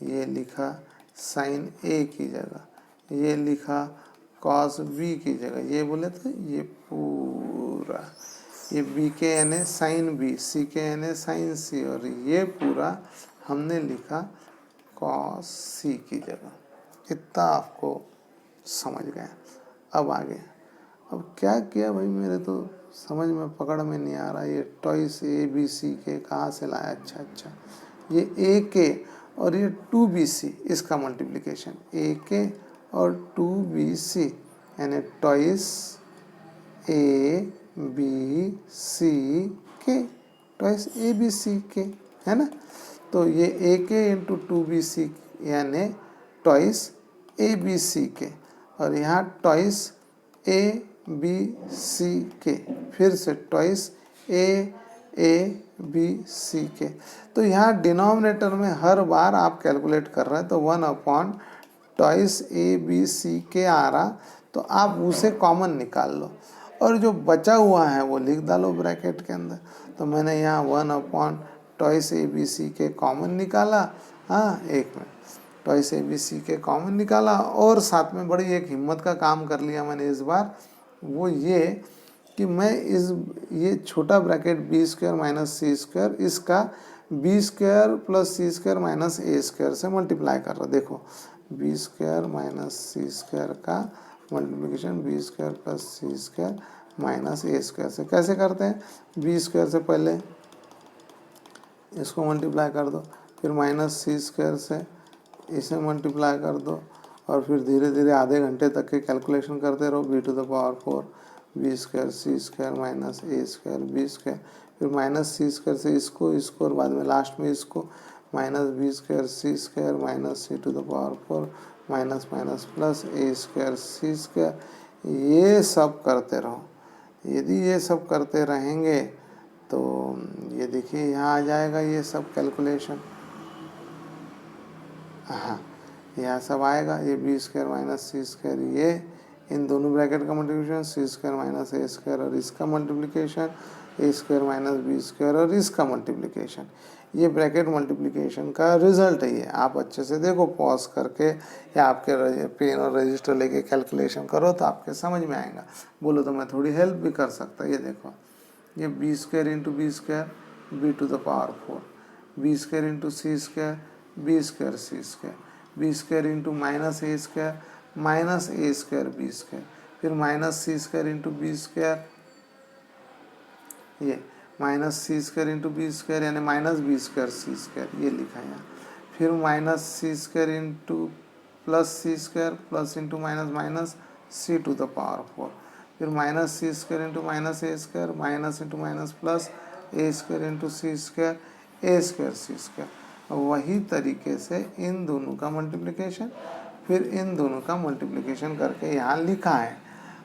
ये लिखा साइन ए की जगह, ये लिखा कॉस बी की जगह। ये बोले तो ये पूरा, ये बी के यानी साइन बी, सी के यानी साइन सी, और ये पूरा हमने लिखा कॉस सी की जगह। इतना आपको समझ गया। अब आगे, अब क्या किया भाई, मेरे तो समझ में पकड़ में नहीं आ रहा। ये टॉइस ए बी सी के कहाँ से लाया, अच्छा ये ए के और ये 2BC, इसका मल्टीप्लिकेशन ए के और 2BC यानी टॉइस ए बी सी के, टॉइस ए बी सी के, है ना। तो ये ए के इंटू 2BC यानी टॉइस ए बी सी के, और यहाँ टॉइस ए बी सी के, फिर से twice A A B C के। तो यहाँ डिनोमिनेटर में हर बार आप कैलकुलेट कर रहे हैं तो 1/2 ए बी सी के आ रहा, तो आप उसे कॉमन निकाल लो और जो बचा हुआ है वो लिख डालो ब्रैकेट के अंदर। तो मैंने यहाँ 1/2 ए बी सी के कॉमन निकाला। हाँ, एक minute, twice A B C के कॉमन निकाला और साथ में बड़ी एक हिम्मत का काम कर लिया मैंने इस बार, वो ये कि मैं ये छोटा bracket B square minus C square इसका B square plus C square minus A square से मल्टीप्लाई कर रहा हूँ। देखो B square minus C square का multiplication B square plus C square minus A square से कैसे करते हैं, बी स्क्वायर से पहले इसको मल्टीप्लाई कर दो, फिर माइनस सी स्क्वायर से इसे मल्टीप्लाई कर दो और फिर धीरे धीरे आधे घंटे तक के कैलकुलेशन करते रहो। B to the power 4 B square C square minus A square B square, फिर माइनस सी स्क्वायर से इसको और बाद में लास्ट में इसको minus B square C square minus C to the power 4 minus minus plus A square C square. ये सब करते रहो। यदि ये सब करते रहेंगे तो ये देखिए यहाँ आ जाएगा ये सब कैलकुलेशन। हाँ, यहाँ सब आएगा, ये B square minus C square, ये इन दोनों ब्रैकेट का multiplication C square minus A square और इसका मल्टीप्लिकेशन ए स्क्वायर माइनस बी स्क्वायर और इसका मल्टीप्लिकेशन। ये ब्रैकेट मल्टीप्लिकेशन का रिजल्ट है। ये आप अच्छे से देखो, पॉज करके या आपके पेन और रजिस्टर लेके कैलकुलेशन करो तो आपके समझ में आएगा। बोलो तो मैं थोड़ी हेल्प भी कर सकता। ये देखो, ये B square into B square B to the power 4, B square into C square B square C square, B square into minus A square minus A square B square, फिर minus C square into B square, ये minus C square into B square यानी minus B square C square, ये लिखा है। फिर minus C square into plus C square plus into minus minus C to the power 4, फिर minus C square into minus A square minus into minus plus A square into C square A square C square. वही तरीके से इन दोनों का multiplication, फिर इन दोनों का multiplication करके यहाँ लिखा है।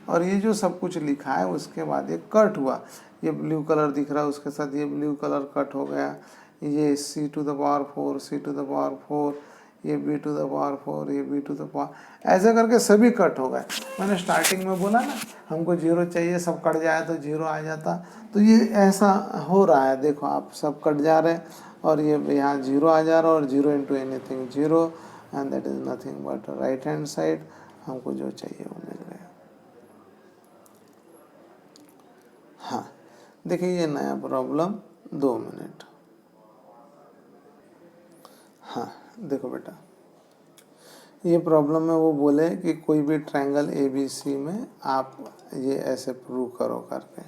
और ये जो सब कुछ लिखा है उसके बाद ये कट हुआ, ये ब्लू कलर दिख रहा है उसके साथ ये ब्लू कलर कट हो गया, ये C to the power 4 C to the power 4, ये बी टू द पावर 4 ये बी टू द पावर, ऐसे करके सभी कट हो गए। मैंने स्टार्टिंग में बोला ना हमको 0 चाहिए, सब कट जाए तो 0 आ जाता, तो ये ऐसा हो रहा है। देखो आप सब कट जा रहे हैं और ये यहाँ 0 आ जा रहा है और 0 into anything 0 and that is nothing but right hand side हमको जो चाहिए वो मिल गया। हाँ देखिए ये नया प्रॉब्लम, 2 मिनट। हाँ देखो बेटा, ये प्रॉब्लम में वो बोले कि कोई भी ट्रायंगल ए बी सी में आप ये ऐसे प्रूव करो करके।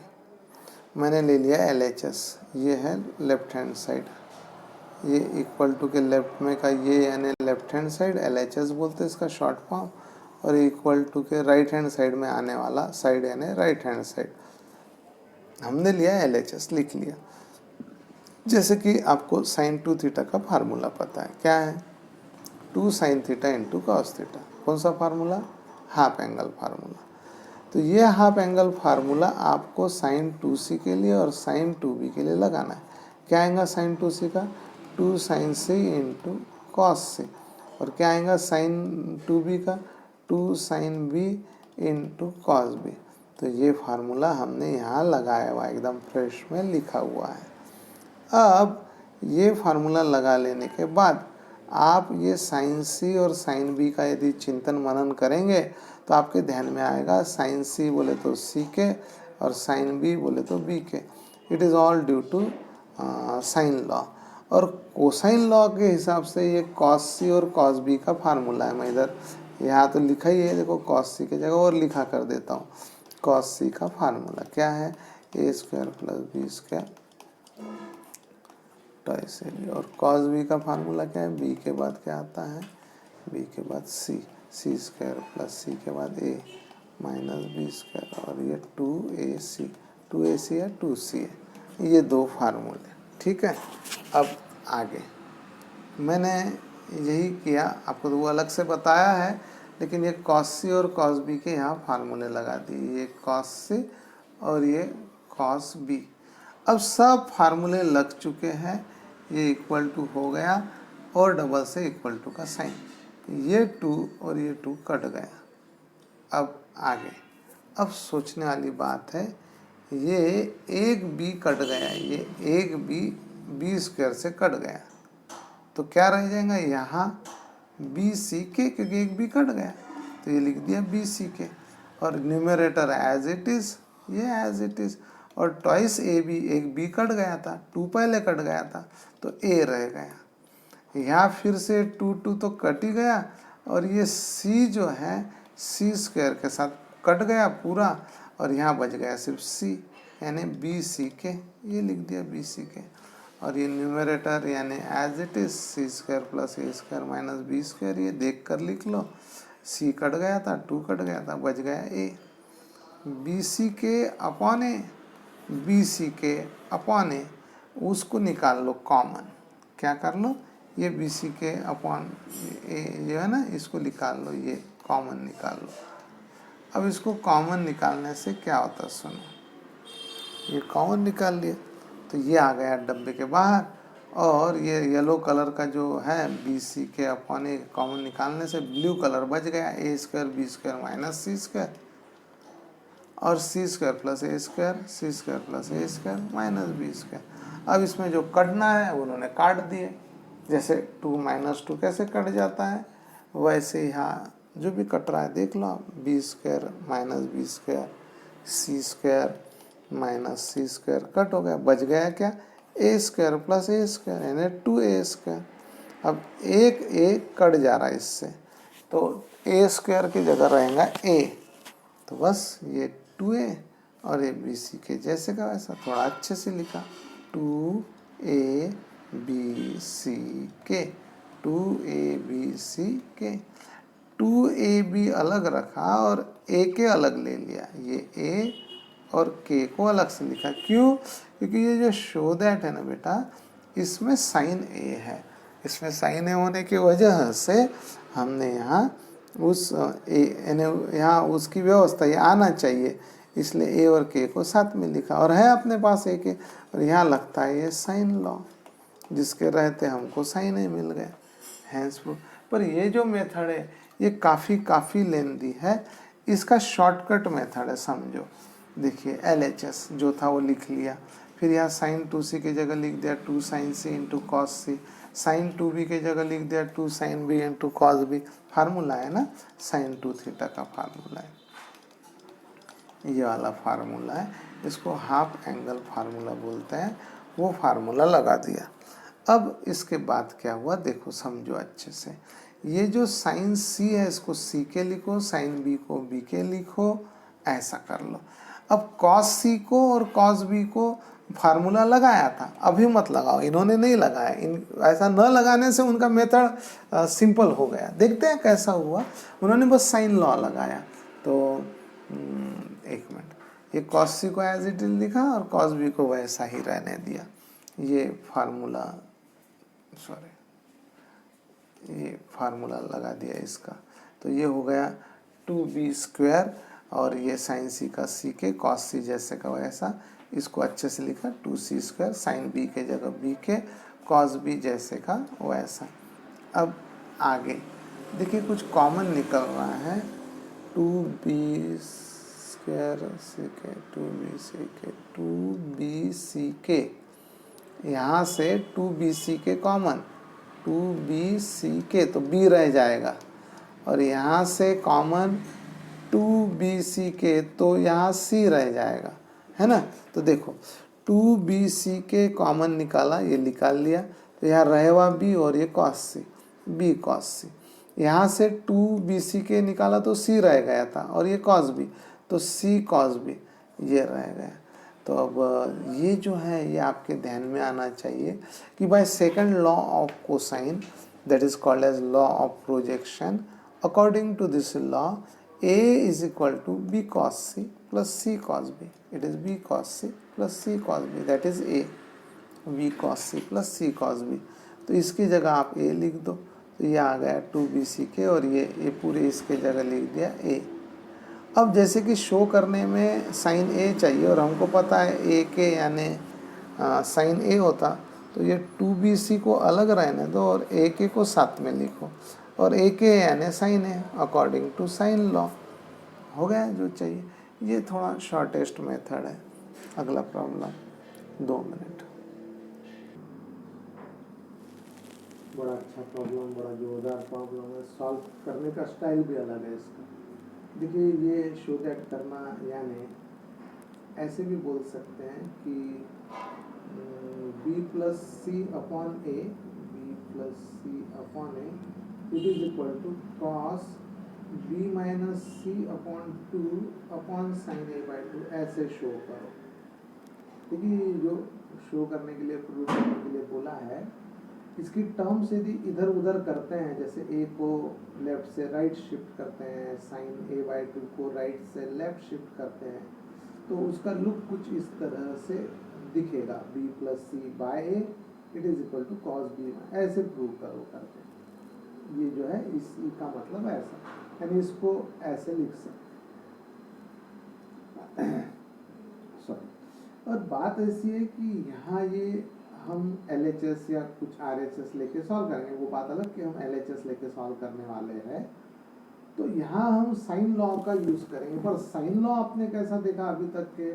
मैंने ले लिया LHS, ये है लेफ्ट हैंड साइड, ये इक्वल टू के लेफ्ट में का ये यानी लेफ्ट हैंड साइड LHS बोलते हैं इसका शॉर्ट फॉर्म, और इक्वल टू के राइट हैंड साइड में आने वाला साइड यानी राइट हैंड साइड। हमने लिया LHS, लिख लिया। जैसे कि आपको साइन 2 थीटा का फार्मूला पता है, क्या है 2 sin theta into cos theta. कौन सा फार्मूला, हाफ एंगल फार्मूला। तो ये हाफ एंगल फार्मूला आपको साइन 2c के लिए और साइन 2b के लिए लगाना है। क्या आएगा साइन 2c का 2 sin c into cos c, और क्या आएगा साइन 2b का 2 sin b into cos b। तो ये फार्मूला हमने यहाँ लगाया हुआ एकदम फ्रेश में लिखा हुआ है। अब ये फार्मूला लगा लेने के बाद आप ये साइन सी और साइन बी का यदि चिंतन मनन करेंगे तो आपके ध्यान में आएगा साइन सी बोले तो सी के और साइन बी बोले तो बी के। It is all due to sine law. और कोसाइन लॉ के हिसाब से ये कॉस सी और कॉस बी का फार्मूला है। मैं इधर यहाँ तो लिखा ही है, देखो कॉस सी की जगह और लिखा कर देता हूँ। कॉस सी का फार्मूला क्या है, A square plus B square twice A B, और कॉस बी का फार्मूला क्या है, बी के बाद क्या आता है, बी के बाद सी, सी स्क्वायर प्लस सी के बाद ए माइनस बी स्क्वायर, और ये 2ac, 2ac है 2c है। ये 2 फार्मूले, ठीक है। अब आगे मैंने यही किया, आपको तो वो अलग से बताया है, लेकिन ये कॉस सी और कॉस बी के यहाँ फार्मूले लगा दिए, ये कॉस सी और ये कॉस बी। अब सब फार्मूले लग चुके हैं, ये इक्वल टू हो गया और डबल से इक्वल टू का साइन, ये 2 और ये 2 कट गया। अब आगे, अब सोचने वाली बात है, ये एक बी कट गया, ये एक बी स्क्वायर से कट गया, तो क्या रह जाएगा यहाँ बी सी के, क्योंकि एक बी कट गया तो ये लिख दिया बी सी के, और न्यूमरेटर एज इट इज़, ये एज इट इज़, और ट्वाइस ए बी, एक बी कट गया था, 2 पहले कट गया था तो ए रह गया। यहाँ फिर से 2 2 तो कट ही गया, और ये सी जो है सी स्क्वायर के साथ कट गया पूरा, और यहाँ बच गया सिर्फ सी, यानी बी सी के, ये लिख दिया बी सी के। और ये न्यूमरेटर यानी as it is C square plus A square minus B square, ये देख कर लिख लो, सी कट गया था, 2 कट गया था, बच गया ए। बी सी के अपॉन ए, बी सी के अपॉन ए, उसको निकाल लो कॉमन, क्या कर लो, ये बी सी के अपॉन ए जो है ना, इसको निकाल लो, ये कॉमन निकाल लो। अब इसको कॉमन निकालने से क्या होता है, सुनो, ये कॉमन निकाल लिया तो ये आ गया डब्बे के बाहर, और ये येलो कलर का जो है बी सी के अपॉन ए कॉमन निकालने से ब्लू कलर बच गया, ए square B square minus C square, और सी square plus A square, C square plus A square minus B square. अब इसमें जो कटना है उन्होंने काट दिए, जैसे 2 - 2 कैसे कट जाता है, वैसे यहाँ जो भी कट रहा है देख लो आप, B square minus B square, C square minus C square cut हो गया, बच गया क्या, A square plus A square यानी 2a स्क्वायर। अब एक ए कट जा रहा है इससे, तो ए स्क्वायर की जगह रहेगा ए, तो बस ये 2a, और ये बी सी के जैसे का वैसा, थोड़ा अच्छे से लिखा 2a बी सी के, 2a बी सी के, 2ab अलग रखा और a के अलग ले लिया, ये a और k को अलग से लिखा, क्यों, क्योंकि ये जो शो दैट है ना बेटा, इसमें साइन a है, इसमें साइन a होने की वजह से हमने यहाँ उस यहाँ उसकी व्यवस्था ये आना चाहिए, इसलिए a और k को साथ में लिखा, और है अपने पास a के, और यहाँ लगता है ये साइन लॉ, जिसके रहते हमको साइन a मिल गए, हैंस प्रूफ। पर ये जो मेथड है ये काफ़ी लेंदी है, इसका शॉर्टकट मेथड है, समझो। देखिए LHS जो था वो लिख लिया, फिर यहाँ साइन 2c की जगह लिख दिया 2 sin c into cos C, sine 2b की जगह लिख दिया 2 sin b into cos B, formula है ना, साइन 2 थीटा का फार्मूला है, ये वाला फार्मूला है, इसको हाफ एंगल फार्मूला बोलते हैं, वो फार्मूला लगा दिया। अब इसके बाद क्या हुआ देखो, समझो अच्छे से, ये जो साइन c है इसको c के लिखो, साइन b को b के लिखो, ऐसा कर लो। अब कॉस सी को और कॉस बी को फार्मूला लगाया था, अभी मत लगाओ, इन्होंने नहीं लगाया, ऐसा न लगाने से उनका मेथड सिंपल हो गया। देखते हैं कैसा हुआ, उन्होंने बस साइन लॉ लगाया, तो एक मिनट, ये कॉस सी को एज इट इज लिखा और कॉस बी को वैसा ही रहने दिया, ये फार्मूला लगा दिया इसका, तो ये हो गया 2b स्क्वायर, और ये साइन सी का सी के, कॉस सी जैसे का वैसा, इसको अच्छे से लिखा 2c स्क्वायर, साइन बी के जगह बी के, कॉस बी जैसे का वैसा। अब आगे देखिए कुछ कॉमन निकल रहा है, 2b स्क्वायर सी के, 2b सी के, 2b सी के, यहाँ से 2b सी के कॉमन, 2b सी के तो b रह जाएगा, और यहाँ से कॉमन 2bc के, तो यहाँ c रह जाएगा, है ना। तो देखो 2bc के कॉमन निकाला, ये निकाल लिया, तो यहाँ रहेगा b और ये cos c, b cos c, यहाँ से 2bc के निकाला तो c रह गया था, और ये cos b, तो c cos b ये रह गया। तो अब ये जो है ये आपके ध्यान में आना चाहिए कि by second law of cosine, that is called as law of projection, according to this law a is equal to b cos c plus c cos b, it is b cos c plus c cos b, that is a, b cos c plus c cos b, तो इसकी जगह आप a लिख दो, तो ये आ गया 2bc के, और ये पूरे इसके जगह लिख दिया a। अब जैसे कि शो करने में साइन a चाहिए, और हमको पता है a के यानी साइन ए होता तो ये 2bc को अलग रहने दो और ए के को साथ में लिखो, और ए के यानी sine A according to sine law. हो गया जो चाहिए। ये थोड़ा शॉर्टेस्ट मेथड है। अगला प्रॉब्लम 2 मिनट। बड़ा अच्छा प्रॉब्लम, बड़ा जोरदार प्रॉब्लम है। सॉल्व करने का स्टाइल भी अलग है इसका। देखिए ये शो दैट करना, यानी ऐसे भी बोल सकते हैं कि B plus C upon A, B plus C upon A it is equal to cos B minus C upon 2 upon sine A by 2, ऐसे शो करो। देखिए जो शो करने के लिए, प्रूव करने के लिए बोला है, इसकी टर्म्स यदि इधर उधर करते हैं, जैसे ए को लेफ्ट से राइट शिफ्ट करते हैं, साइन ए बाई 2 को राइट से लेफ्ट शिफ्ट करते हैं, तो उसका लुक कुछ इस तरह से दिखेगा। B plus C by A it is equal to cos B, ऐसे प्रूव करो करके। ये जो है इसका मतलब ऐसा, यानी इसको ऐसे लिख सकते। सॉरी। और बात ऐसी है कि यहाँ ये हम LHS या कुछ RHS लेके सॉल्व करेंगे, वो बात अलग कि हम LHS लेके सॉल्व करने वाले हैं। तो यहाँ हम साइन लॉ का यूज करेंगे, पर साइन लॉ आपने कैसा देखा अभी तक के,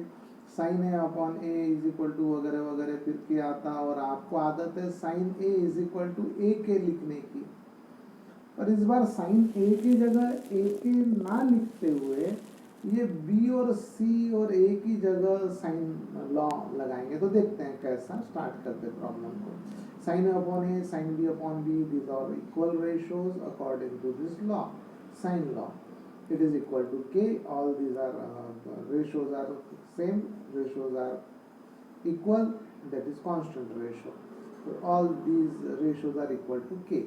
sine A upon A is equal to वगैरह वगैरह फिर के आता, और आपको आदत है sine A is equal to A K लिखने की। पर इस बार साइन ए की जगह ए के ना लिखते हुए ये बी और सी और ए की जगह साइन लॉ लगाएंगे। तो देखते हैं कैसा। स्टार्ट करते प्रॉब्लम को। Sine A upon A, sine B upon B, these are equal ratios according to this law, sine law. It is equal to k. All these are ratios are same. Ratios are equal. That is constant ratio. So all these ratios are equal to k.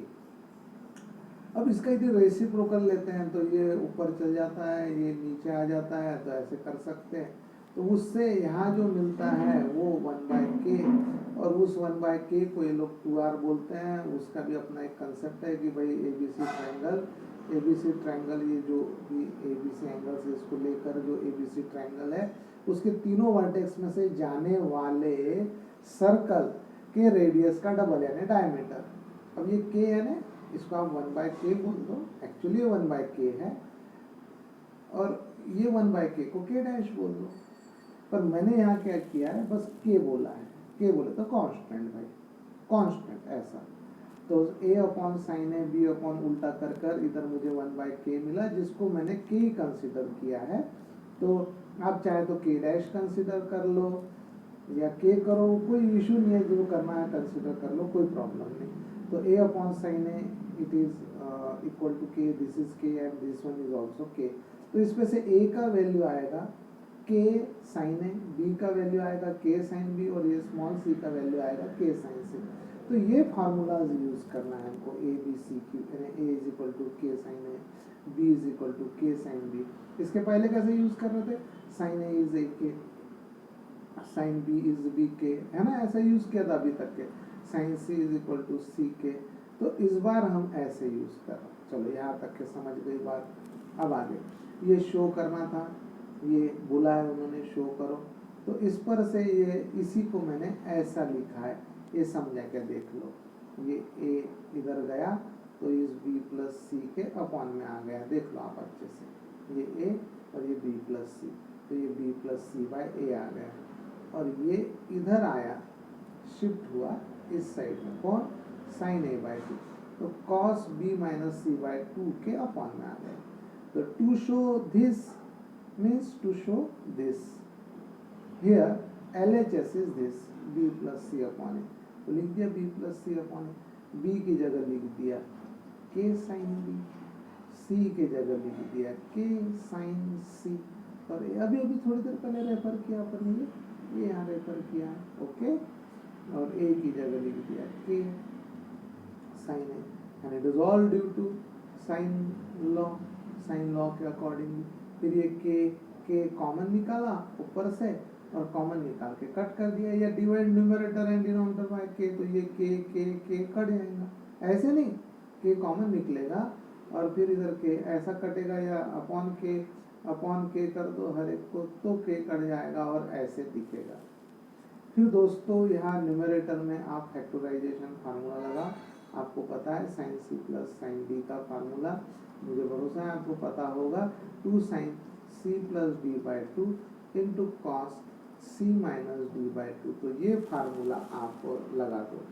अब इसका यदि reciprocal लेते हैं तो ये ऊपर चल जाता है, ये नीचे आ जाता है, तो ऐसे कर सकते हैं। तो उससे यहाँ जो मिलता है वो 1/k, और उस 1/k को ये लोग 2r बोलते हैं। उसका भी अपना एक कंसेप्ट है कि भाई ABC ट्रायंगल, ये जो भी ABC एंगल से इसको लेकर जो ABC ट्रायंगल है, उसके तीनों वर्टेक्स में से जाने वाले सर्कल के रेडियस का डबल यानी डायमीटर। अब ये k है ना, इसको आप 1/k बोल दो, एक्चुअली 1/k है, और ये 1/k को k डैश बोल दो। पर मैंने यहाँ क्या किया है, बस k बोला है। k बोले तो कांस्टेंट भाई, कांस्टेंट ऐसा। तो a अपॉन साइन है, b अपॉन उल्टा कर कर इधर मुझे 1/k मिला, जिसको मैंने k कंसिडर किया है। तो आप चाहे तो k डैश कंसिडर कर लो या k करो, कोई इशू नहीं है, जो करना है कंसिडर कर लो, कोई प्रॉब्लम नहीं। तो a अपॉन साइन है it is equal to k, this is k and this one is also k। तो इसमें से a का वैल्यू आएगा k साइन ए, b का वैल्यू आएगा k साइन b, और ये स्मॉल c का वैल्यू आएगा k साइन c। तो ये फार्मूलाज यूज करना है हमको a b c की, यानी a is equal to k sine A, b is equal to k sine b। इसके पहले कैसे यूज कर रहे थे, sine a is a k, sine b is b k, है ना, ऐसा यूज किया था अभी तक के। Sine c is equal to c k। तो इस बार हम ऐसे यूज कर रहे हैं। चलो यहाँ तक के समझ गई बात। अब आगे ये शो करना था, ये बोला है उन्होंने शो करो, तो इस पर से ये इसी को मैंने ऐसा लिखा है, ये समझा के देख लो। ये a इधर गया तो इस b प्लस सी के अपॉन में आ गया, देख लो आप अच्छे से। ये a और ये b प्लस सी, तो ये b plus C by a आ गया, और ये इधर आया, शिफ्ट हुआ इस साइड में, कौन, साइन a बाय 2, तो cos b minus C by 2 के अपॉन में आ गया। तो to show this means to show this, here LHS is this b plus c upon a, तो लिख दिया b plus c upon a, b की जगह लिख दिया k sin b, c की जगह लिख दिया k sin c, और अभी थोड़ी देर पहले रेफर किया अपन, ये यहाँ रेफर किया है, ओके। और a की जगह लिख दिया k sin a, and it is all due to sine law के अकॉर्डिंगली। फिर ये के कॉमन निकाला ऊपर से, और कॉमन निकाल के कट कर दिया, या divide numerator and denominator by के, तो ये के कट जाएगा। ऐसे नहीं, के कॉमन निकलेगा और फिर इधर के ऐसा कटेगा, या अपॉन के कर दो हर एक को, तो के कट जाएगा और ऐसे दिखेगा। फिर दोस्तों यहाँ न्यूमरेटर में आप फैक्टराइजेशन फार्मूला लगा, आपको पता है साइन सी प्लस साइन डी का फार्मूला, मुझे भरोसा है आपको पता होगा, 2 sine C plus D by 2 into cos C minus D by 2। तो ये फार्मूला आप लगा दो,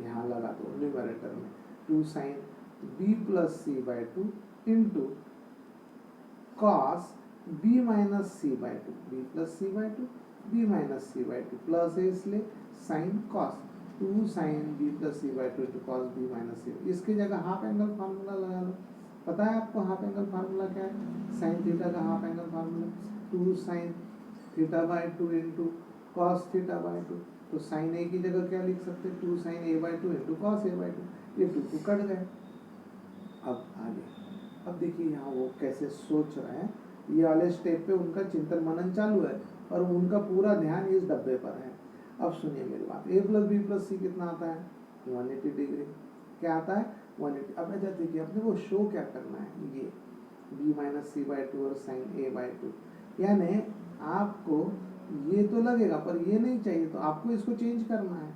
यहाँ लगा दो न्यूमरेटर में, 2 sine B plus C by 2 into cos B minus C by 2, B plus C by 2, B minus C by 2 plus है इसलिए sine cos 2 sine B plus C by 2 into cos B minus C. इसकी जगह half angle formula लगा लो। पता है आपको half angle formula क्या है? साइन थीटा का half angle formula 2 sine theta by 2 into cos theta by 2। तो साइन ए की जगह क्या लिख सकते हैं? 2 sine A by 2 into cos A by 2। ये 2 कट गए। अब आगे, अब देखिए यहाँ वो कैसे सोच रहे हैं, ये वाले स्टेप पे उनका चिंतन मनन चालू है और उनका पूरा ध्यान इस डब्बे पर है। अब सुनिए मेरी बात, ए प्लस बी प्लस सी कितना आता है? 180 डिग्री। क्या आता है? 180। अब इधर देखिए, अपने को शो क्या करना है, ये बी माइनस सी बाई 2 और साइन ए बाई 2, यानी आपको ये तो लगेगा पर ये नहीं चाहिए, तो आपको इसको चेंज करना है।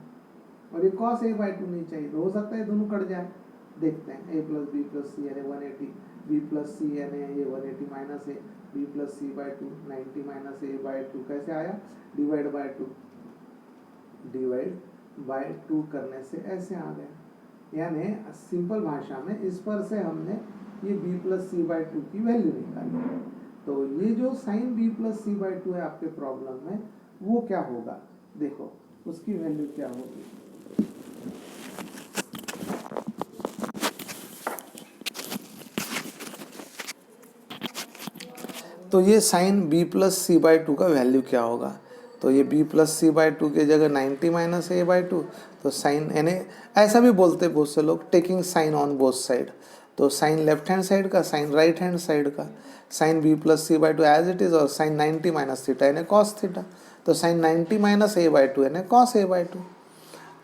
और ये कॉस ए बाई 2 नहीं चाहिए, तो हो सकता है दोनों कट जाए। देखते हैं, A plus B plus C यानी 180, बी प्लस सी यानी ये 180 minus A, B plus C by 2 90 minus A by 2 कैसे आया? डिवाइड बाई 2, डिवाइड बाय 2 करने से ऐसे आ गया। यानी सिंपल भाषा में इस पर से हमने ये b प्लस सी बाई 2 की वैल्यू निकाली। तो ये जो sine b plus C by 2 है आपके प्रॉब्लम में, वो क्या होगा? देखो उसकी वैल्यू क्या होगी। तो ये sine b plus C by 2 का वैल्यू क्या होगा? तो ये b प्लस सी बाई 2 के जगह 90 माइनस ए बाई 2, तो साइन यानी ऐसा भी बोलते बहुत से लोग, taking sine on both side. तो साइन लेफ्ट हैंड साइड का, साइन राइट हैंड साइड का, sine b plus C by 2 as it is, और साइन 90 माइनस थीटा यानी कॉस थीटा। तो साइन 90 माइनस ए बाई 2 यानी कॉस ए बाई 2।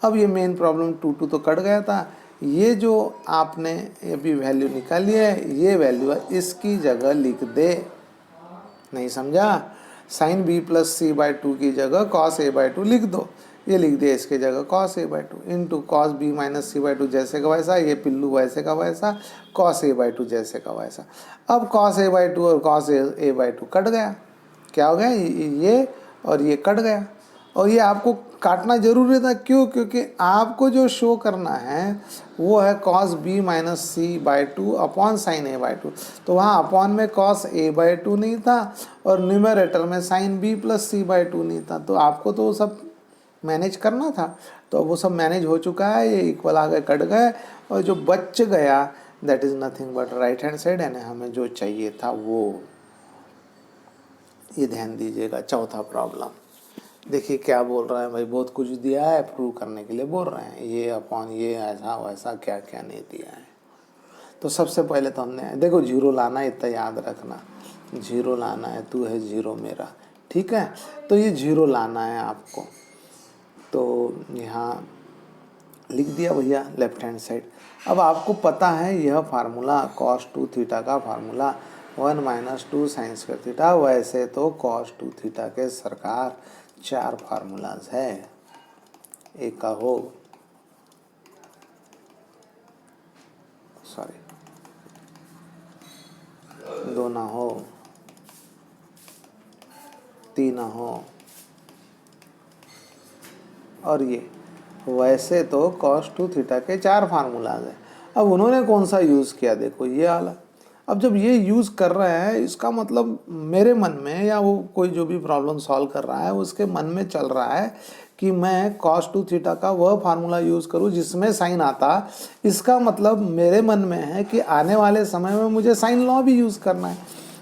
अब ये main problem 2 तो कट गया था, ये जो आपने अभी वैल्यू निकाली है, ये वैल्यू है, इसकी जगह लिख दे। नहीं समझा? Sine B plus C by 2 की जगह कॉस ए बाई 2 लिख दो। ये लिख दिया इसके जगह cos A by 2 into cos B minus C by 2 जैसे का वैसा, ये पिल्लू वैसे का वैसा, कॉस ए बाई 2 जैसे का वैसा। अब कॉस ए बाई 2 और कॉस ए बाई 2 कट गया। क्या हो गया? ये और ये कट गया। और ये आपको काटना जरूरी था, क्यों? क्योंकि आपको जो शो करना है वो है cos B minus C by 2 upon sine A by 2। तो वहाँ अपॉन में कॉस ए बाई 2 नहीं था और न्यूमरेटर में sine B plus C by 2 नहीं था। तो आपको तो वो सब मैनेज करना था, तो वो सब मैनेज हो चुका है, ये इक्वल आ गए, कट गए, और जो बच गया that is nothing but right hand side, यानी हमें जो चाहिए था वो। ये ध्यान दीजिएगा। चौथा प्रॉब्लम देखिए क्या बोल रहा है भाई, बहुत कुछ दिया है, प्रूव करने के लिए बोल रहे हैं, ये अपॉन ये ऐसा वैसा क्या क्या नहीं दिया है। तो सबसे पहले तो हमने देखो जीरो लाना है, इतना याद रखना, जीरो लाना है, तू है जीरो मेरा, ठीक है। तो ये जीरो लाना है आपको, तो यहाँ लिख दिया भैया लेफ्ट हैंड साइड। अब आपको पता है यह फार्मूला कॉस 2 थीटा का formula 1 minus 2 sine square theta. वैसे तो कॉस 2 थीटा के सरकार 4 फार्मूलाज है, एक का हो, सॉरी 2 ना हो, 3 ना हो, और ये वैसे तो कॉस 2 थीटा के 4 फार्मूलाज हैं। अब उन्होंने कौन सा यूज़ किया? देखो ये वाला। अब जब ये यूज़ कर रहे हैं, इसका मतलब मेरे मन में, या वो कोई जो भी प्रॉब्लम सॉल्व कर रहा है उसके मन में चल रहा है कि मैं cos 2 थीटा का वह फार्मूला यूज़ करूं जिसमें साइन आता। इसका मतलब मेरे मन में है कि आने वाले समय में मुझे साइन लॉ भी यूज़ करना है,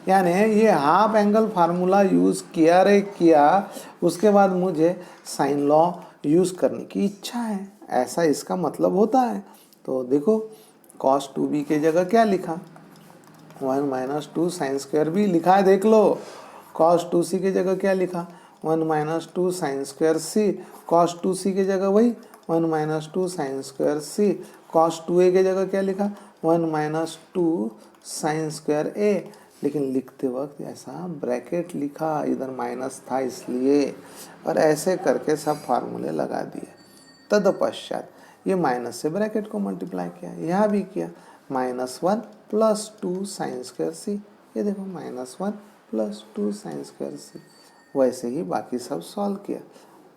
यानी ये हाफ एंगल फार्मूला यूज़ किया, उसके बाद मुझे साइन लॉ यूज़ करने की इच्छा है, ऐसा इसका मतलब होता है। तो देखो cos 2b के जगह क्या लिखा? 1 माइनस 2 साइन स्क्वायर बी लिखा है, देख लो। cos 2c के जगह क्या लिखा? 1 माइनस 2 साइन स्क्वायर सी। cos 2c के जगह वही 1 माइनस 2 साइन स्क्वायर सी। cos 2a के जगह क्या लिखा? 1 माइनस 2 साइन स्क्वायर ए। लेकिन लिखते वक्त ऐसा ब्रैकेट लिखा, इधर माइनस था इसलिए, और ऐसे करके सब फार्मूले लगा दिए। तदपश्चात ये माइनस से ब्रैकेट को मल्टीप्लाई किया, यहाँ भी किया, -1 + 2 sin स्क्वायर c, ये देखो -1 + 2 sin स्क्वायर c। वैसे ही बाकी सब सॉल्व किया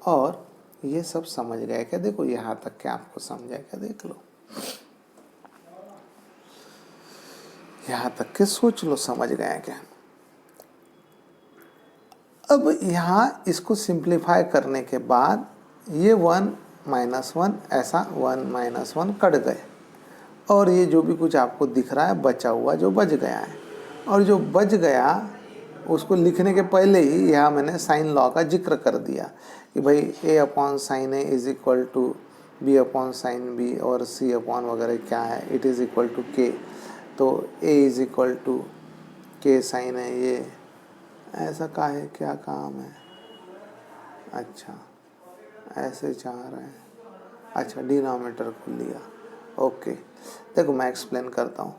और ये सब समझ गए क्या? देखो यहाँ तक क्या आपको समझा क्या? देख लो, यहाँ तक के सोच लो समझ गए क्या? अब यहाँ इसको सिंप्लीफाई करने के बाद ये 1 -1 ऐसा 1 -1 कट गए, और ये जो भी कुछ आपको दिख रहा है बचा हुआ जो बच गया है, और जो बच गया उसको लिखने के पहले ही यहाँ मैंने साइन लॉ का जिक्र कर दिया कि भाई A/sin A = B/sin B और C/ वगैरह क्या है, it is equal to K। तो A = K sin है, ये ऐसा का है, क्या काम है? अच्छा ऐसे चाह रहे हैं, अच्छा डिनोमिनेटर को लिया, ओके। देखो मैं एक्सप्लेन करता हूँ,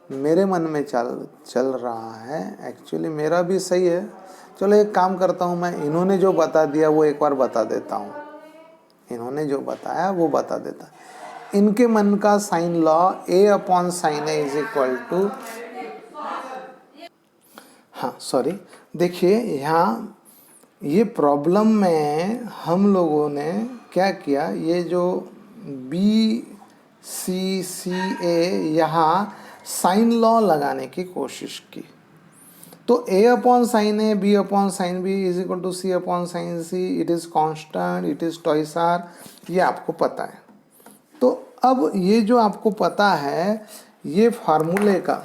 मेरे मन में चल रहा है, एक्चुअली मेरा भी सही है। चलो एक काम करता हूँ, मैं इन्होंने जो बता दिया वो एक बार बता देता हूँ, इन्होंने जो बताया वो बता देता। इनके मन का साइन लॉ A/sin A = हाँ सॉरी, देखिए यहाँ ये प्रॉब्लम में हम लोगों ने क्या किया, ये जो BCCA यहाँ साइन लॉ लगाने की कोशिश की। तो A/sin A, B/sin B = C/sin C, it is constant, it is twice R, ये आपको पता है। तो अब ये जो आपको पता है, ये फार्मूले का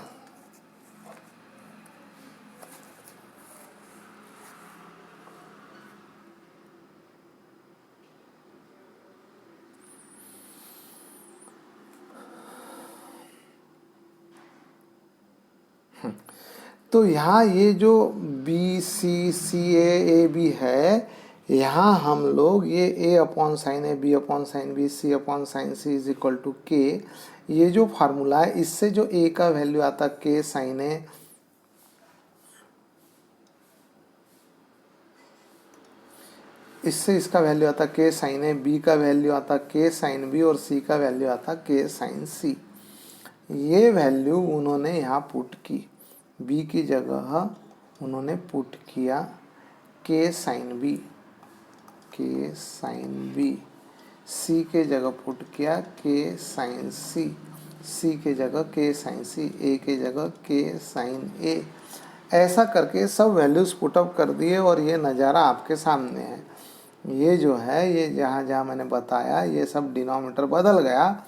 तो यहाँ ये जो BCCA है, यहाँ हम लोग ये A/sin A, B/sin B, C/sin C = K, ये जो फार्मूला है, इससे जो A का वैल्यू आता K sin A, इससे इसका वैल्यू आता K sin A, B का वैल्यू आता K sin B और C का वैल्यू आता K sin C। ये वैल्यू उन्होंने यहाँ पुट की, B की जगह उन्होंने पुट किया K sin B, K sin B, C के जगह पुट किया K sin C, C के जगह K sin C, A के जगह K sin A। ऐसा करके सब वैल्यूज़ पुटअप कर दिए और ये नज़ारा आपके सामने है। ये जो है, ये जहाँ जहाँ मैंने बताया, ये सब डिनोमिनेटर बदल गया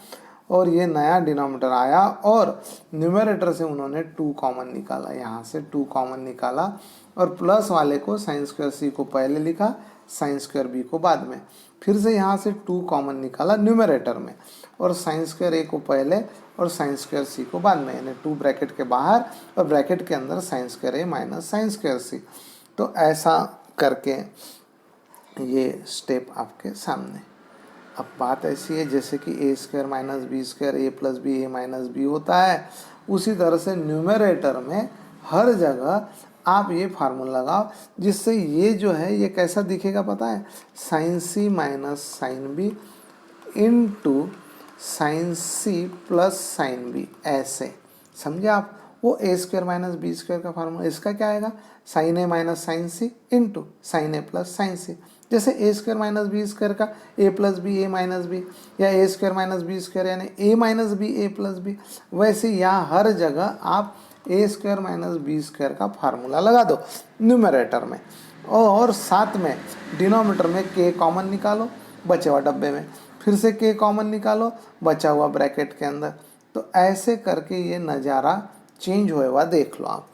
और ये नया डिनोमिनेटर आया, और न्यूमरेटर से उन्होंने 2 कॉमन निकाला, यहाँ से 2 कॉमन निकाला, और प्लस वाले को sin स्क्वायर C को पहले लिखा, sin स्क्वायर B को बाद में। फिर से यहाँ से 2 कॉमन निकाला न्यूमरेटर में, और sin स्क्वायर A को पहले और sin स्क्वायर C को बाद में, यानी 2 ब्रैकेट के बाहर और ब्रैकेट के अंदर sin square A minus sin square C। तो ऐसा करके ये स्टेप आपके सामने। अब बात ऐसी है जैसे कि A² - B² A + B A - B होता है, उसी तरह से न्यूमरेटर में हर जगह आप ये फार्मूला लगाओ, जिससे ये जो है ये कैसा दिखेगा पता है, sin C minus sin B into sin C plus sin B, ऐसे समझे आप। वो A² - B² का फार्मूला, इसका क्या आएगा, sin A minus sin C into sin A plus sin C। जैसे A² - B² का A + B A - B, या A² - B² यानी A - B A + B, वैसे यहाँ हर जगह आप A² - B² का फार्मूला लगा दो न्यूमरेटर में, और साथ में डिनोमिनेटर में K कॉमन निकालो बचे हुआ डब्बे में, फिर से K कॉमन निकालो बचा हुआ ब्रैकेट के अंदर। तो ऐसे करके ये नज़ारा चेंज होए हुआ देख लो आप,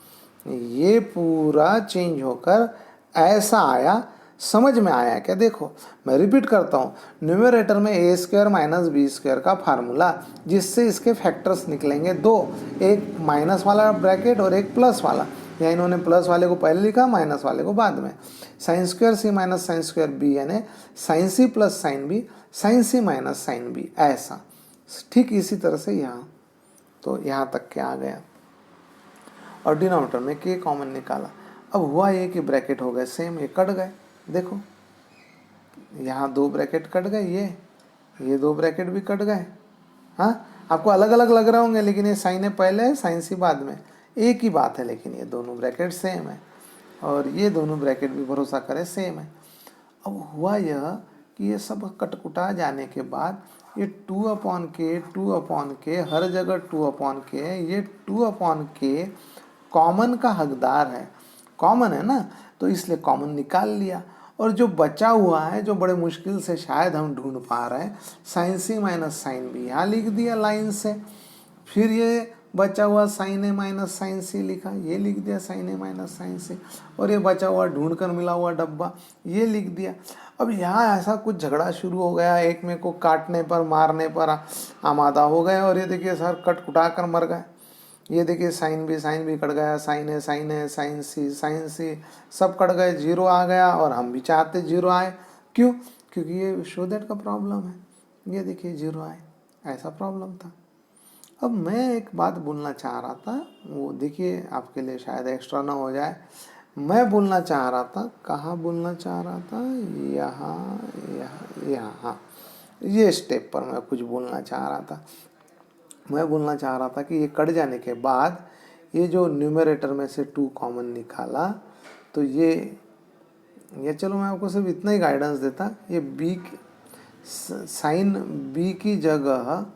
ये पूरा चेंज होकर ऐसा आया। समझ में आया क्या? देखो मैं रिपीट करता हूँ, न्यूमरेटर में A² - B² का फार्मूला, जिससे इसके फैक्टर्स निकलेंगे 2, एक माइनस वाला ब्रैकेट और एक प्लस वाला। या इन्होंने प्लस वाले को पहले लिखा, माइनस वाले को बाद में। sin square C minus sin square B यानी sin C plus sin B, sin C minus sin B, ऐसा। ठीक इसी तरह से यहाँ, तो यहाँ तक क्या आ गया। और डिनोमिनेटर में के कॉमन निकाला। अब हुआ ये कि ब्रैकेट हो गए सेम, ये कट गए। देखो यहाँ 2 ब्रैकेट कट गए, ये 2 ब्रैकेट भी कट गए। हाँ, आपको अलग अलग लग रहे होंगे, लेकिन ये साइन है पहले है, साइन सी बाद में, एक ही बात है। लेकिन ये दोनों ब्रैकेट सेम है और ये दोनों ब्रैकेट भी भरोसा करें सेम है। अब हुआ यह कि ये सब कटकुटा जाने के बाद ये 2/k हर जगह 2/k, ये 2/k कॉमन का हकदार है। कॉमन है ना, तो इसलिए कॉमन निकाल लिया। और जो बचा हुआ है, जो बड़े मुश्किल से शायद हम ढूंढ पा रहे हैं, sign C minus sine B यहाँ लिख दिया लाइन से। फिर ये बचा हुआ साइन ए माइनस साइन सी लिखा, ये लिख दिया साइन ए माइनस साइन सी। और ये बचा हुआ ढूंढ कर मिला हुआ डब्बा, ये लिख दिया। अब यहाँ ऐसा कुछ झगड़ा शुरू हो गया, एक में को काटने पर मारने पर आमादा हो गए। और ये देखिए सर कट कुटा कर मर गए। ये देखिए साइन भी कट गया, साइन है साइन सी सब कट गए, 0 आ गया। और हम भी चाहते 0 आए, क्यों? क्योंकि ये शो दैट का प्रॉब्लम है। ये देखिए 0 आए, ऐसा प्रॉब्लम था। अब मैं एक बात बोलना चाह रहा था, वो देखिए आपके लिए शायद एक्स्ट्रा ना हो जाए। मैं बोलना चाह रहा था, कहाँ बोलना चाह रहा था, यहाँ ये स्टेप पर मैं कुछ बोलना चाह रहा था। मैं बोलना चाह रहा था कि ये कट जाने के बाद ये जो न्यूमरेटर में से 2 कॉमन निकाला, तो ये चलो मैं आपको सिर्फ इतना ही गाइडेंस देता। ये बी साइन बी की जगह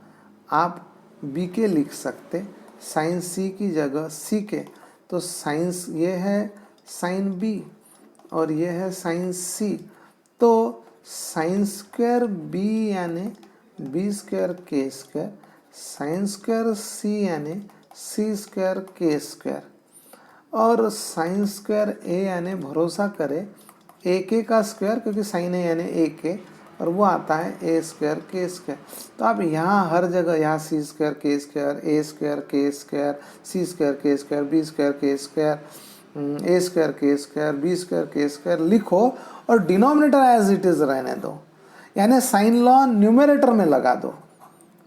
आप बी के लिख सकते, साइन सी की जगह सी के। तो साइंस ये है साइन बी और ये है साइन सी। तो साइन स्क्वायर बी यानी बी स्क्वायर के स्क्वायर, साइन स्क्वायर सी यानी सी स्क्वायर के स्क्वायर, और साइन स्क्वायर ए यानी भरोसा करे ए के का स्क्वायर, क्योंकि साइन ए यानी ए के, और वो आता है ए स्क्वायर के स्क्वायर। तो आप यहाँ हर जगह यहाँ सी स्क्वायर के स्क्वायर, ए स्क्वायर के स्क्वायर, सी स्क्वायर के स्क्वायर, बी स्क्वायर के स्क्वायर, ए स्क्वायर के स्क्वायर, बी स्क्वायर के स्क्वायर लिखो और डिनोमिनेटर एज इट इज रहने दो, यानी साइन लॉ न्यूमरेटर में लगा दो।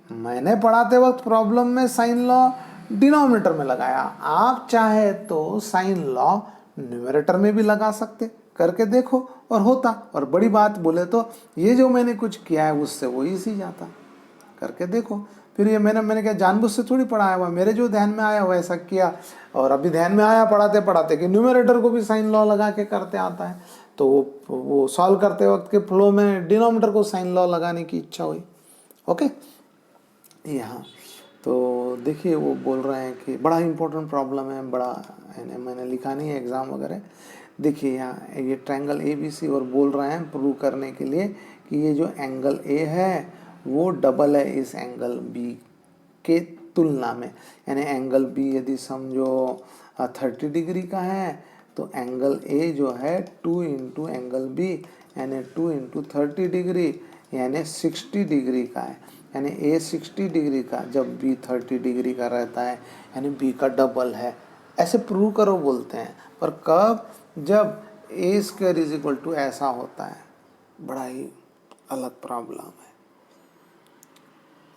मैंने पढ़ाते वक्त प्रॉब्लम में साइन लॉ डिनोमिनेटर में लगाया, आप चाहे तो साइन लॉ न्यूमरेटर में भी लगा सकते, करके देखो और होता। और बड़ी बात बोले तो ये जो मैंने कुछ किया है उससे वो इजी जाता, करके देखो। फिर ये मैंने क्या जानबूझ से थोड़ी पढ़ाया हुआ, मेरे जो ध्यान में आया वैसा किया। और अभी ध्यान में आया पढ़ाते पढ़ाते कि न्यूमरेटर को भी साइन लॉ लगा के करते आता है, तो वो सॉल्व करते वक्त के फ्लो में डिनोमिनेटर को साइन लॉ लगाने की इच्छा हुई। ओके, यहाँ तो देखिए वो बोल रहे हैं कि बड़ा इंपॉर्टेंट प्रॉब्लम है, बड़ा मैंने लिखा नहीं है एग्ज़ाम वगैरह। देखिए यहाँ ये ट्रायंगल ए बी सी, और बोल रहे हैं प्रूव करने के लिए कि ये जो एंगल ए है वो डबल है इस एंगल बी के तुलना में। यानी एंगल बी यदि समझो 30 डिग्री का है, तो एंगल ए जो है 2 इंटू एंगल बी यानी 2 इंटू 30 डिग्री यानी 60 डिग्री का है। यानी ए 60 डिग्री का जब बी 30 डिग्री का रहता है यानी बी का डबल है। ऐसे प्रूव करो बोलते हैं, पर कब? जब ए स्क्वायर इज इक्वल टू ऐसा होता है। बड़ा ही अलग प्रॉब्लम है,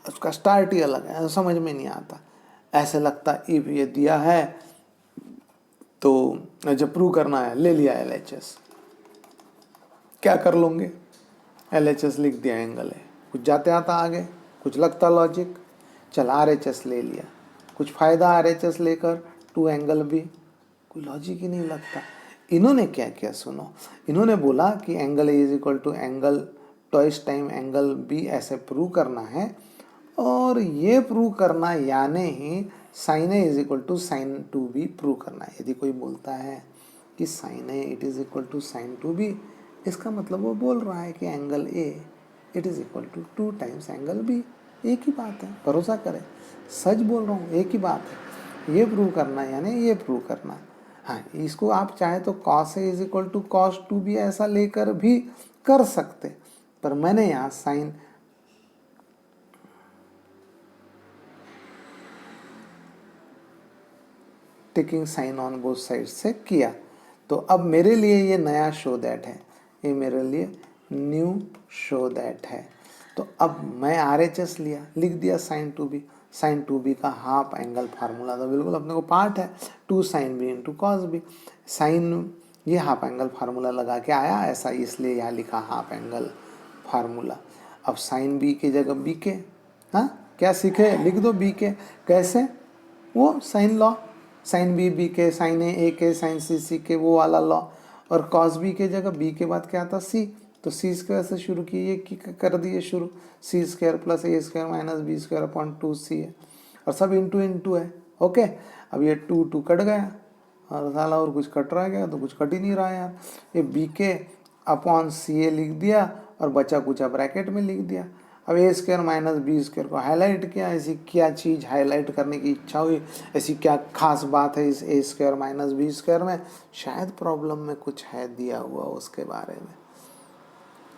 उसका स्टार्ट ही अलग है, समझ में नहीं आता। ऐसे लगता इफ ये दिया है तो जब प्रूव करना है ले लिया LHS, क्या कर लोगे? LHS लिख दिया एंगल है, कुछ जाते आता आगे, कुछ लगता लॉजिक, चल RHS ले लिया, कुछ फ़ायदा RHS लेकर 2 एंगल भी, कोई लॉजिक ही नहीं लगता। इन्होंने क्या किया सुनो, इन्होंने बोला कि angle A is equal to angle twice time angle B, ऐसे प्रूव करना है। और ये प्रूव करना यानी ही sine A is equal to sine 2b prove करना है। यदि कोई बोलता है कि sine A it is equal to sine 2b, इसका मतलब वो बोल रहा है कि angle A it is equal to 2 times angle B. एक ही बात है, भरोसा करें, सच बोल रहा हूँ, एक ही बात है। ये प्रूव करना यानी ये प्रूव करना। हाँ, इसको आप चाहे तो cos A is equal to cos 2b ऐसा लेकर भी कर सकते, पर मैंने यहाँ sine taking sine on both side से किया। तो अब मेरे लिए ये नया शो दैट है, ये मेरे लिए न्यू शो दैट है। तो अब मैं RHS लिया, लिख दिया साइन 2b। साइन 2b का हाफ एंगल फार्मूला था, बिल्कुल अपने को पार्ट है 2 sin b into cos B. Sine ये हाफ एंगल फार्मूला लगा के आया ऐसा, इसलिए यहाँ लिखा हाफ एंगल फार्मूला। अब साइन बी की जगह बी के, हाँ क्या सीखे, लिख दो बी के। कैसे, वो साइन लॉ, साइन बी के, साइन ए के, साइन सी के, वो वाला लॉ। और कॉस बी के जगह बी के बाद क्या था सी, तो सी स्क्वायर से शुरू किए, कर दिए शुरू, C square plus A square minus B square upon 2c है, और सब इंटू इंटू है। ओके, अब ये 2 कट गया, और साला और कुछ कट रहा गया, तो कुछ कट ही नहीं रहा यार। ये बी के अपॉन सी ए लिख दिया, और बचा कुचा ब्रैकेट में लिख दिया। अब ए स्क्वायर माइनस बी स्क्वायर को हाईलाइट किया, ऐसी क्या चीज़ हाईलाइट करने की इच्छा हुई, ऐसी क्या खास बात है इस ए स्क्वायर माइनस बी स्क्वायर में, शायद प्रॉब्लम में कुछ है दिया हुआ उसके बारे में।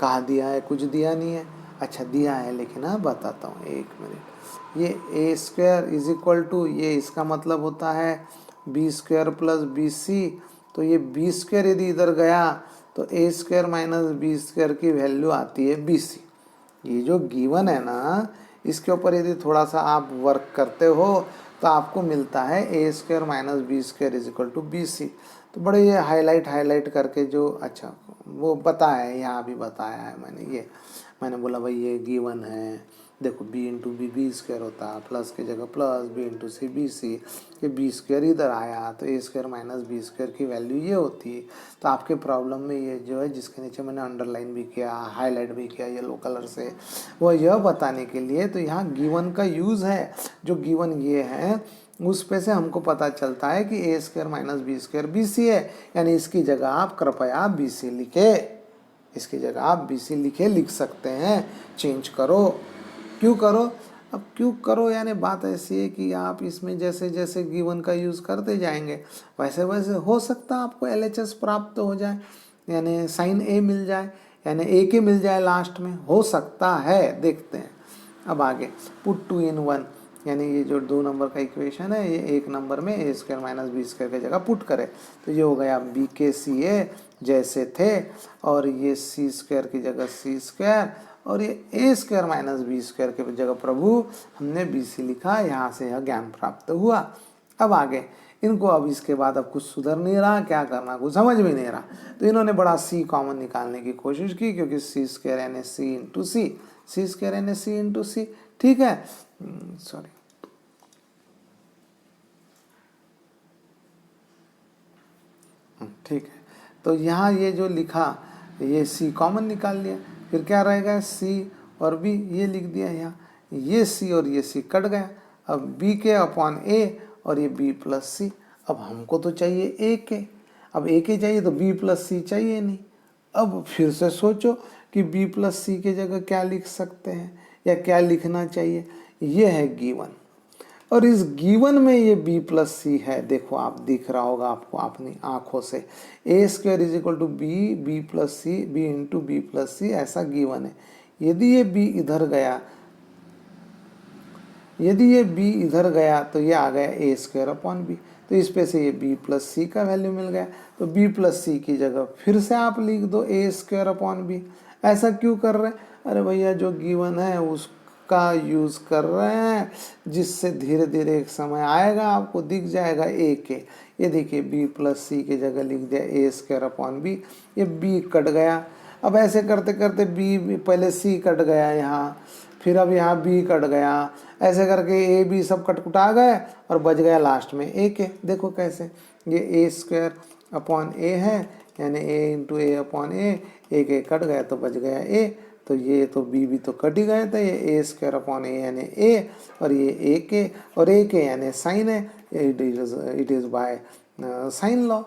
कहाँ दिया है, कुछ दिया नहीं है, अच्छा दिया है लेकिन हाँ बताता हूँ, एक मिनट। ये A square is equal to, ये इसका मतलब होता है B square plus B C, तो ये बी स्क्वायर यदि इधर गया तो A square minus B square की वैल्यू आती है बी सी। ये जो गिवन है ना, इसके ऊपर यदि थोड़ा सा आप वर्क करते हो तो आपको मिलता है A square minus B square is equal to B C. तो बड़े ये हाईलाइट करके जो, अच्छा वो बताया है, यहाँ भी बताया है मैंने, ये मैंने बोला भाई ये गिवन है, देखो b इंटू बी स्क्वायर होता है, प्लस की जगह plus b into C B C, ये बी स्क्वायर इधर आया तो A square minus B square की वैल्यू ये होती है। तो आपके प्रॉब्लम में ये जो है, जिसके नीचे मैंने अंडरलाइन भी किया, हाईलाइट भी किया येलो कलर से, वो यह बताने के लिए, तो यहाँ गिवन का यूज़ है। जो गिवन ये है उस पे से हमको पता चलता है कि A square minus B square B C है, यानी इसकी जगह आप कृपया बी सी लिखे, इसकी जगह आप बी सी लिखे, लिख सकते हैं, चेंज करो। क्यों करो, अब क्यों करो यानी बात ऐसी है कि आप इसमें जैसे जैसे गिवन का यूज़ करते जाएंगे वैसे वैसे हो सकता है आपको LHS प्राप्त हो जाए, यानी साइन ए मिल जाए, यानी ए के मिल जाए लास्ट में, हो सकता है, देखते हैं। अब आगे पुट 2 in 1, यानी ये जो 2 नंबर का इक्वेशन है ये 1 नंबर में ए स्क्वायर माइनस बी स्क्वायर की जगह पुट करे, तो ये हो गया बी के सी ए जैसे थे, और ये सी स्क्वायर की जगह सी स्क्वायर, और ये A square minus B square की जगह प्रभु हमने बी सी लिखा, यहाँ से यह ज्ञान प्राप्त हुआ। अब आगे इनको, अब इसके बाद अब कुछ सुधर नहीं रहा, क्या करना कुछ समझ में नहीं रहा, तो इन्होंने बड़ा सी कॉमन निकालने की कोशिश की, क्योंकि C square N S C into C, C square N S C into C, ठीक है, सॉरी ठीक है। तो यहाँ ये जो लिखा, ये सी कॉमन निकाल लिया, फिर क्या रहेगा सी और बी, ये लिख दिया यहाँ, ये सी और ये सी कट गया, अब बी के अपॉन ए, और ये बी प्लस सी। अब हमको तो चाहिए ए के, अब ए के चाहिए तो बी प्लस सी चाहिए नहीं। अब फिर से सोचो कि बी प्लस सी की जगह क्या लिख सकते हैं या क्या लिखना चाहिए, ये है गिवन, और इस गिवन में ये b प्लस सी है, देखो आप दिख रहा होगा आपको अपनी आंखों से, A square is equal to B plus C, B into B plus C, ऐसा गिवन है। यदि ये b इधर गया, यदि ये b इधर गया तो ये आ गया ए स्क्वायर अपॉन बी, तो इस पे से ये b प्लस सी का वैल्यू मिल गया, तो b प्लस सी की जगह फिर से आप लिख दो ए स्क्वायर अपॉन बी। ऐसा क्यों कर रहे हैं, अरे भैया जो गिवन है उसका यूज़ कर रहे हैं, जिससे धीरे धीरे एक समय आएगा आपको दिख जाएगा ए के, ये देखिए b प्लस सी की जगह लिख दिया ए स्क्वायर अपॉन बी, ये b कट गया। अब ऐसे करते करते b, पहले c कट गया यहाँ, फिर अब यहाँ b कट गया, ऐसे करके ए बी सब कटकुटा गए और बच गया लास्ट में ए के। देखो कैसे, ये ए स्क्वायर अपॉन ए है, यानी ए इंटू ए अपॉन ए, एक ए कट गया तो बच गया ए, तो ये तो बी भी तो कट ही गए थे, ये ए स्क्वायर अपॉन ए यानी ए, और ये ए के, और ए के यानी साइन है, it is by sine law,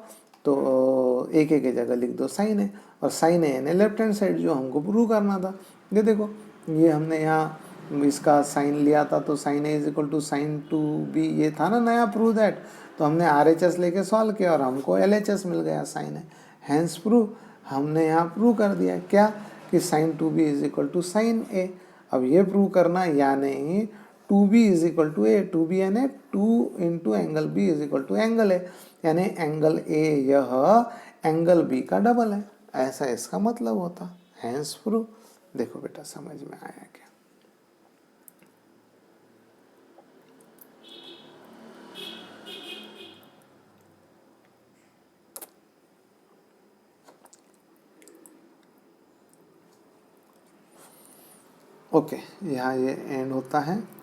तो ए के जगह लिख दो साइन है, और साइन है यानी लेफ्ट हैंड साइड जो हमको प्रूव करना था। ये देखो ये हमने यहाँ इसका साइन लिया था, तो sine A is equal to sine 2b, ये था ना नया प्रूव दैट, तो हमने RHS लेके सॉल्व किया और हमको LHS मिल गया साइन है, हैंस प्रूव हमने यहाँ प्रूव कर दिया क्या कि sine 2b is equal to sine A. अब ये प्रूव करना यानी 2b is equal to A, 2b यानी 2 into angle b is equal to angle A, यानी एंगल ए यह एंगल b का डबल है, ऐसा इसका मतलब होता, हैंस प्रूव। देखो बेटा समझ में आया क्या, ओके, यहाँ ये एंड होता है।